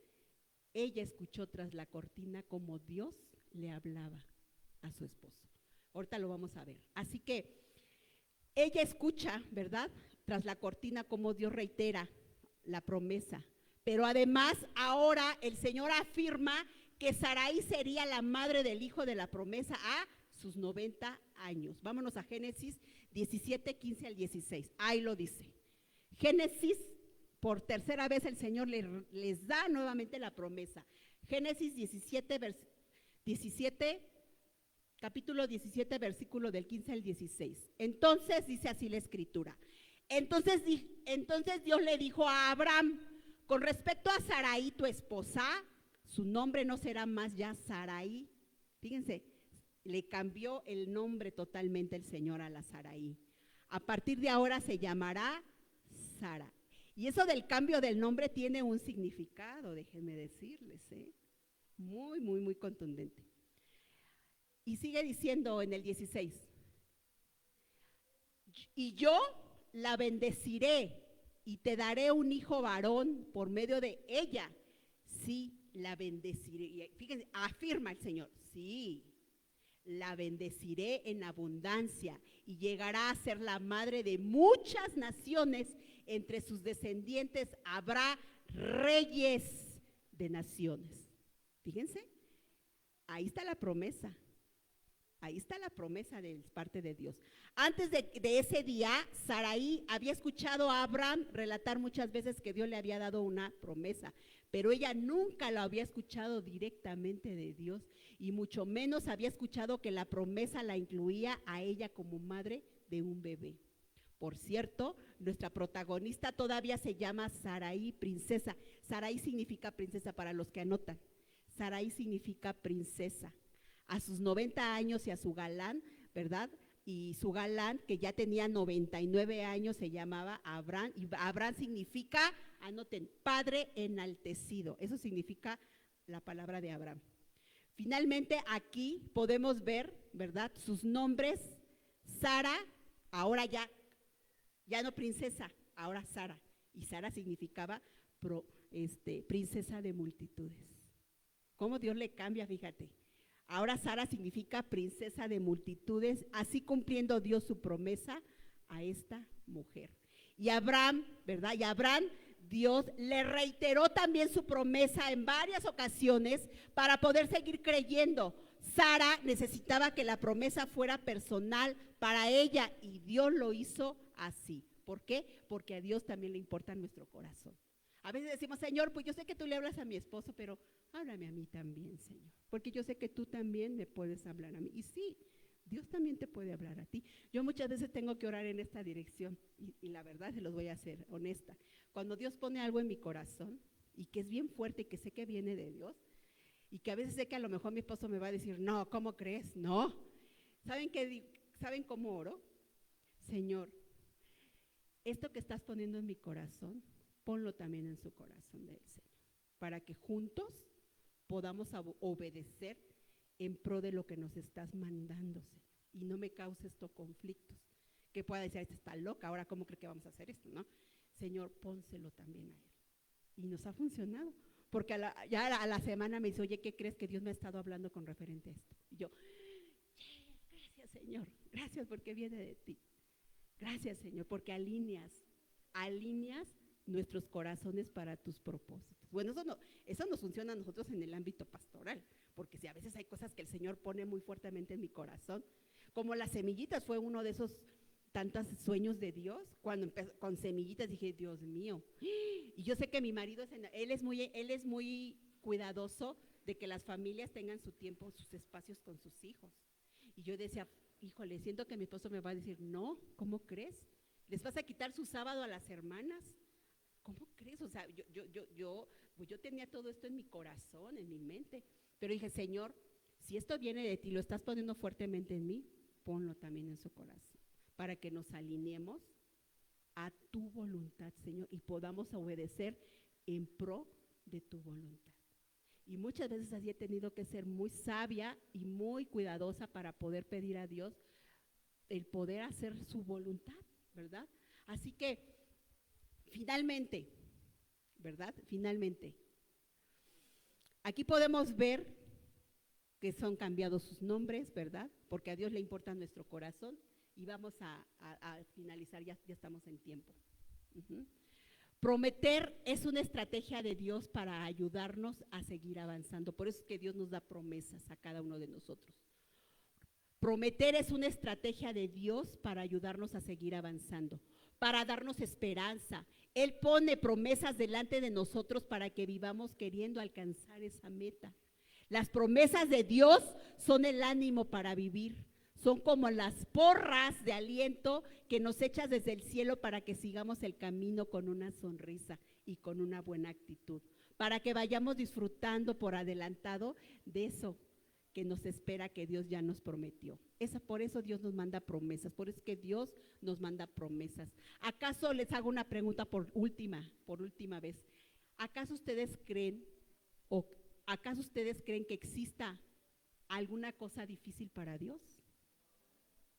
ella escuchó tras la cortina como Dios le hablaba a su esposo. Ahorita lo vamos a ver. Así que ella escucha, ¿verdad? Tras la cortina como Dios reitera la promesa. Pero además ahora el Señor afirma que Saraí sería la madre del hijo de la promesa a sus 90 años. Vámonos a Génesis 17, 15 al 16. Ahí lo dice. Génesis, por tercera vez el Señor les da nuevamente la promesa. Génesis 17, capítulo 17, versículo del 15 al 16. Entonces dice así la escritura. Entonces Dios le dijo a Abraham, con respecto a Sarai, tu esposa, su nombre no será más ya Sarai. Fíjense, le cambió el nombre totalmente el Señor a la Sarai. A partir de ahora se llamará Sara. Y eso del cambio del nombre tiene un significado, déjenme decirles, muy, muy, muy contundente. Y sigue diciendo en el 16, y yo la bendeciré y te daré un hijo varón por medio de ella. Sí, la bendeciré. Y fíjense, afirma el Señor, sí, la bendeciré en abundancia y llegará a ser la madre de muchas naciones. Entre sus descendientes habrá reyes de naciones. Fíjense, ahí está la promesa. Ahí está la promesa de parte de Dios. Antes de ese día, Sarai había escuchado a Abraham relatar muchas veces que Dios le había dado una promesa, pero ella nunca lo había escuchado directamente de Dios y mucho menos había escuchado que la promesa la incluía a ella como madre de un bebé. Por cierto, nuestra protagonista todavía se llama Sarai, princesa. Sarai significa princesa para los que anotan. Sarai significa princesa. A sus 90 años y a su galán, ¿verdad? Y su galán, que ya tenía 99 años, se llamaba Abraham. Y Abraham significa, anoten, padre enaltecido. Eso significa la palabra de Abraham. Finalmente aquí podemos ver, ¿verdad? Sus nombres, Sara, ahora ya no princesa, ahora Sara. Y Sara significaba princesa de multitudes. ¿Cómo Dios le cambia? Fíjate. Ahora Sara significa princesa de multitudes, así cumpliendo Dios su promesa a esta mujer. Y Abraham, ¿verdad? Y Abraham, Dios le reiteró también su promesa en varias ocasiones para poder seguir creyendo. Sara necesitaba que la promesa fuera personal para ella y Dios lo hizo así. ¿Por qué? Porque a Dios también le importa nuestro corazón. A veces decimos, Señor, pues yo sé que tú le hablas a mi esposo, pero háblame a mí también, Señor, porque yo sé que tú también me puedes hablar a mí. Y sí, Dios también te puede hablar a ti. Yo muchas veces tengo que orar en esta dirección y la verdad se los voy a hacer honesta. Cuando Dios pone algo en mi corazón y que es bien fuerte y que sé que viene de Dios y que a veces sé que a lo mejor mi esposo me va a decir, no, ¿cómo crees? No. ¿Saben cómo oro? Señor, esto que estás poniendo en mi corazón, ponlo también en su corazón del Señor, para que juntos podamos obedecer en pro de lo que nos estás mandando, Señor, y no me cause estos conflictos, que pueda decir, esta está loca, ahora cómo cree que vamos a hacer esto, ¿no? Señor, pónselo también a él. Y nos ha funcionado, porque ya a la semana me dice, oye, ¿qué crees que Dios me ha estado hablando con referente a esto? Y yo, gracias, Señor, gracias porque viene de ti. Gracias, Señor, porque alineas nuestros corazones para tus propósitos. Bueno, eso nos funciona a nosotros en el ámbito pastoral, porque si a veces hay cosas que el Señor pone muy fuertemente en mi corazón, como las semillitas, fue uno de esos tantos sueños de Dios. Cuando empecé con semillitas dije, Dios mío, y yo sé que mi marido él es muy cuidadoso de que las familias tengan su tiempo, sus espacios con sus hijos. Y yo decía, híjole, siento que mi esposo me va a decir, no, ¿cómo crees? ¿Les vas a quitar su sábado a las hermanas? ¿Cómo crees? O sea, yo tenía todo esto en mi corazón, en mi mente, pero dije, Señor, si esto viene de ti, lo estás poniendo fuertemente en mí, ponlo también en su corazón, para que nos alineemos a tu voluntad, Señor, y podamos obedecer en pro de tu voluntad. Y muchas veces así he tenido que ser muy sabia y muy cuidadosa para poder pedir a Dios el poder hacer su voluntad, ¿verdad? Así que, finalmente, ¿verdad? Finalmente, aquí podemos ver que son cambiados sus nombres, ¿verdad? Porque a Dios le importa nuestro corazón y vamos a finalizar, ya estamos en tiempo. Prometer es una estrategia de Dios para ayudarnos a seguir avanzando. Por eso es que Dios nos da promesas a cada uno de nosotros. Prometer es una estrategia de Dios para ayudarnos a seguir avanzando, para darnos esperanza. Él pone promesas delante de nosotros para que vivamos queriendo alcanzar esa meta. Las promesas de Dios son el ánimo para vivir. Son como las porras de aliento que nos echas desde el cielo para que sigamos el camino con una sonrisa y con una buena actitud, para que vayamos disfrutando por adelantado de eso que nos espera, que Dios ya nos prometió. Por eso Dios nos manda promesas, por eso es que Dios nos manda promesas. ¿Acaso les hago una pregunta por última vez? ¿Acaso ustedes creen que exista alguna cosa difícil para Dios?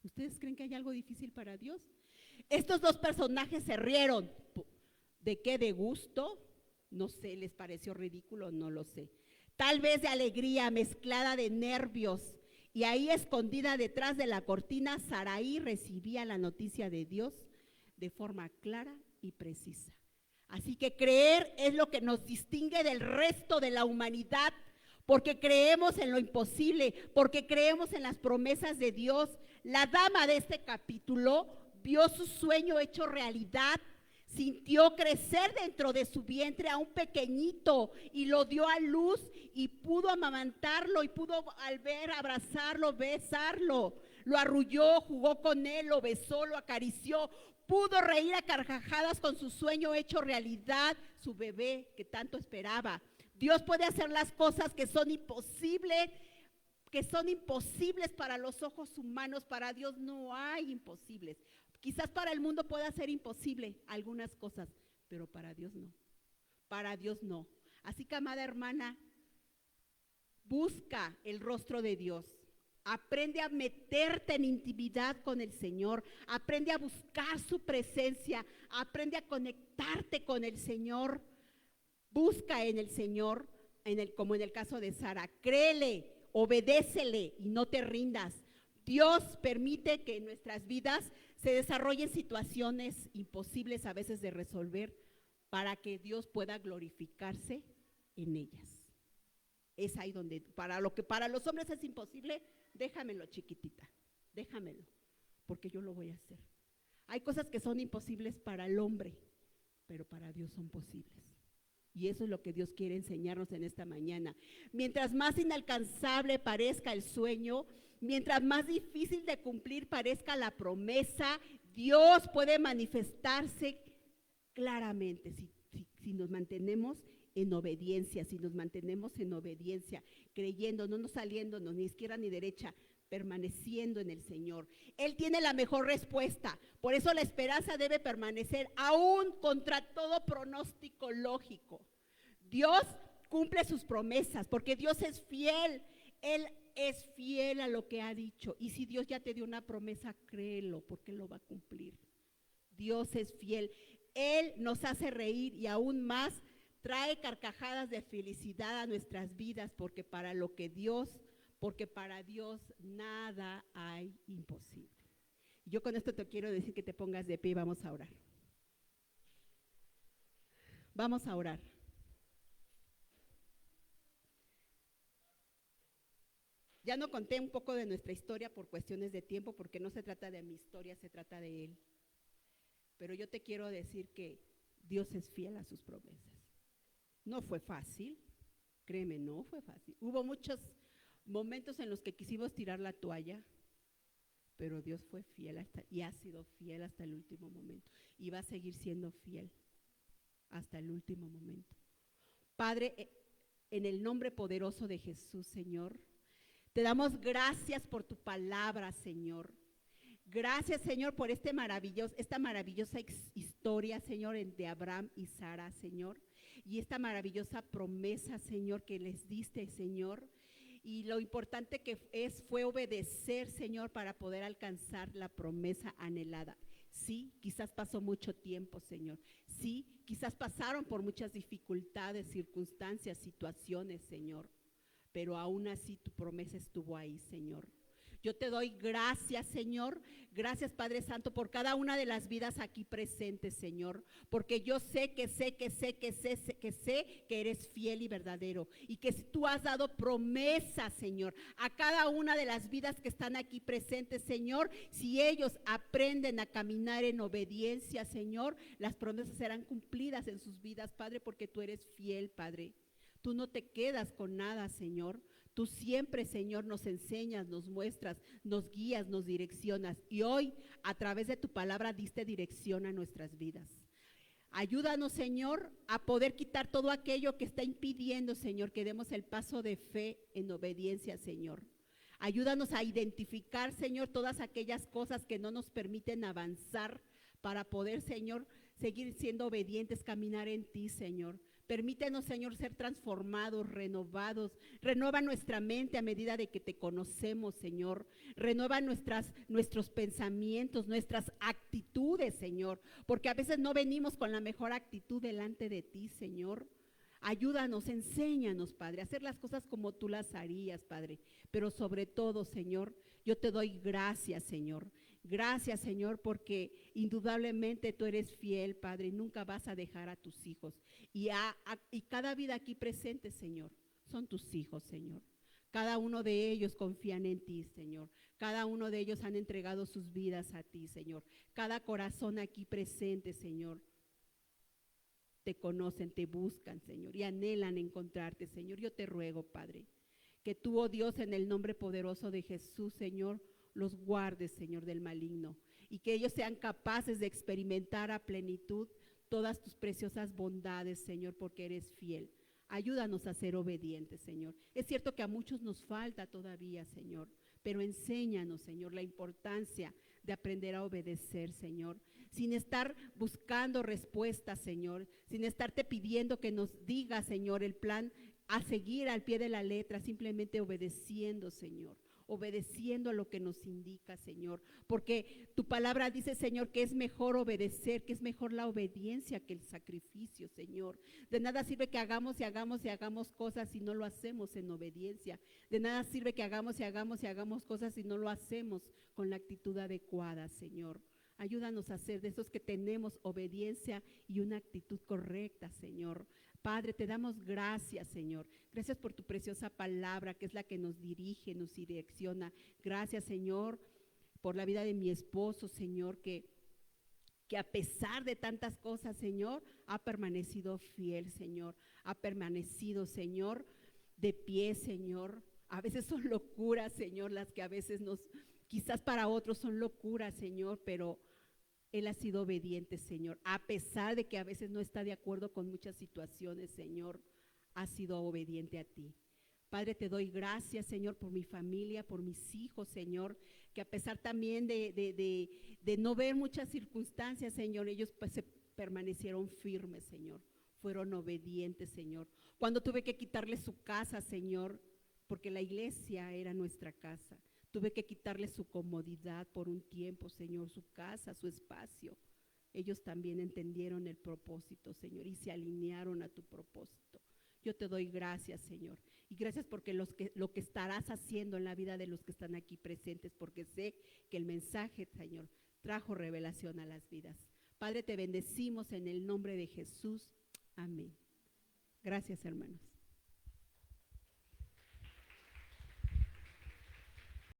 ¿Ustedes creen que hay algo difícil para Dios? Estos dos personajes se rieron. ¿De qué? ¿De gusto? No sé, ¿les pareció ridículo? No lo sé. Tal vez de alegría mezclada de nervios. Y ahí escondida detrás de la cortina, Saraí recibía la noticia de Dios de forma clara y precisa. Así que creer es lo que nos distingue del resto de la humanidad, porque creemos en lo imposible, porque creemos en las promesas de Dios. La dama de este capítulo vio su sueño hecho realidad, sintió crecer dentro de su vientre a un pequeñito y lo dio a luz y pudo amamantarlo y pudo al ver abrazarlo, besarlo, lo arrulló, jugó con él, lo besó, lo acarició, pudo reír a carcajadas con su sueño hecho realidad, su bebé que tanto esperaba. Dios puede hacer las cosas que son imposibles para los ojos humanos. Para Dios no hay imposibles. Quizás para el mundo pueda ser imposible algunas cosas, pero para Dios no. Para Dios no. Así que, amada hermana, busca el rostro de Dios. Aprende a meterte en intimidad con el Señor. Aprende a buscar su presencia. Aprende a conectarte con el Señor. Busca en el Señor, como en el caso de Sara. Créele, obedécele y no te rindas. Dios permite que en nuestras vidas se desarrollen situaciones imposibles a veces de resolver para que Dios pueda glorificarse en ellas. Es ahí donde, para lo que para los hombres es imposible, déjamelo, chiquitita, déjamelo, porque yo lo voy a hacer. Hay cosas que son imposibles para el hombre, pero para Dios son posibles. Y eso es lo que Dios quiere enseñarnos en esta mañana. Mientras más inalcanzable parezca el sueño, mientras más difícil de cumplir parezca la promesa, Dios puede manifestarse claramente si nos mantenemos en obediencia, creyendo, no saliéndonos ni izquierda ni derecha, permaneciendo en el Señor. Él tiene la mejor respuesta. Por eso la esperanza debe permanecer aún contra todo pronóstico lógico. Dios cumple sus promesas porque Dios es fiel. Él es fiel a lo que ha dicho. Y si Dios ya te dio una promesa, créelo porque lo va a cumplir. Dios es fiel. Él nos hace reír y aún más trae carcajadas de felicidad a nuestras vidas porque para Dios nada hay imposible. Yo con esto te quiero decir que te pongas de pie y vamos a orar. Vamos a orar. Ya no conté un poco de nuestra historia por cuestiones de tiempo, porque no se trata de mi historia, se trata de Él. Pero yo te quiero decir que Dios es fiel a sus promesas. No fue fácil, créeme, no fue fácil. Hubo muchos momentos en los que quisimos tirar la toalla, pero Dios fue fiel y ha sido fiel hasta el último momento. Y va a seguir siendo fiel hasta el último momento. Padre, en el nombre poderoso de Jesús, Señor, te damos gracias por tu palabra, Señor. Gracias, Señor, por esta maravillosa historia, Señor, de Abraham y Sara, Señor. Y esta maravillosa promesa, Señor, que les diste, Señor. Y lo importante que fue obedecer, Señor, para poder alcanzar la promesa anhelada. Sí, quizás pasó mucho tiempo, Señor. Sí, quizás pasaron por muchas dificultades, circunstancias, situaciones, Señor. Pero aún así tu promesa estuvo ahí, Señor. Yo te doy gracias, Señor. Gracias, Padre Santo, por cada una de las vidas aquí presentes, Señor. Porque yo sé que eres fiel y verdadero. Y que tú has dado promesas, Señor, a cada una de las vidas que están aquí presentes, Señor. Si ellos aprenden a caminar en obediencia, Señor, las promesas serán cumplidas en sus vidas, Padre, porque tú eres fiel, Padre. Tú no te quedas con nada, Señor. Tú siempre, Señor, nos enseñas, nos muestras, nos guías, nos direccionas. Y hoy, a través de tu palabra, diste dirección a nuestras vidas. Ayúdanos, Señor, a poder quitar todo aquello que está impidiendo, Señor, que demos el paso de fe en obediencia, Señor. Ayúdanos a identificar, Señor, todas aquellas cosas que no nos permiten avanzar para poder, Señor, seguir siendo obedientes, caminar en ti, Señor. Permítenos, Señor, ser transformados, renovados. Renueva nuestra mente a medida de que te conocemos, Señor. Renueva nuestros pensamientos, nuestras actitudes, Señor. Porque a veces no venimos con la mejor actitud delante de ti, Señor. Ayúdanos, enséñanos, Padre, a hacer las cosas como tú las harías, Padre. Pero sobre todo, Señor, yo te doy gracias, Señor. Gracias, Señor, porque indudablemente tú eres fiel, Padre, y nunca vas a dejar a tus hijos. Y cada vida aquí presente, Señor, son tus hijos, Señor. Cada uno de ellos confían en ti, Señor. Cada uno de ellos han entregado sus vidas a ti, Señor. Cada corazón aquí presente, Señor, te conocen, te buscan, Señor, y anhelan encontrarte, Señor. Yo te ruego, Padre, que tú, oh Dios, en el nombre poderoso de Jesús, Señor, los guardes, Señor, del maligno, y que ellos sean capaces de experimentar a plenitud todas tus preciosas bondades, Señor, porque eres fiel. Ayúdanos a ser obedientes, Señor. Es cierto que a muchos nos falta todavía, Señor, pero enséñanos, Señor, la importancia de aprender a obedecer, Señor, sin estar buscando respuestas, Señor, sin estarte pidiendo que nos diga, Señor, el plan a seguir al pie de la letra, simplemente obedeciendo, Señor. Obedeciendo a lo que nos indica, Señor, porque tu palabra dice, Señor, que es mejor obedecer, que es mejor la obediencia que el sacrificio, Señor. De nada sirve que hagamos y hagamos y hagamos cosas si no lo hacemos en obediencia. De nada sirve que hagamos y hagamos y hagamos cosas si no lo hacemos con la actitud adecuada, Señor. Ayúdanos a ser de esos que tenemos obediencia y una actitud correcta, Señor. Padre, te damos gracias, Señor. Gracias por tu preciosa palabra, que es la que nos dirige, nos direcciona. Gracias, Señor, por la vida de mi esposo, Señor, que a pesar de tantas cosas, Señor, ha permanecido fiel, Señor. Ha permanecido, Señor, de pie, Señor. A veces son locuras, Señor, las que a veces quizás para otros son locuras, Señor, pero Él ha sido obediente, Señor, a pesar de que a veces no está de acuerdo con muchas situaciones, Señor, ha sido obediente a ti. Padre, te doy gracias, Señor, por mi familia, por mis hijos, Señor, que a pesar también de no ver muchas circunstancias, Señor, ellos pues se permanecieron firmes, Señor, fueron obedientes, Señor. Cuando tuve que quitarle su casa, Señor, porque la iglesia era nuestra casa, tuve que quitarle su comodidad por un tiempo, Señor, su casa, su espacio. Ellos también entendieron el propósito, Señor, y se alinearon a tu propósito. Yo te doy gracias, Señor, y gracias porque lo que estarás haciendo en la vida de los que están aquí presentes, porque sé que el mensaje, Señor, trajo revelación a las vidas. Padre, te bendecimos en el nombre de Jesús. Amén. Gracias, hermanos.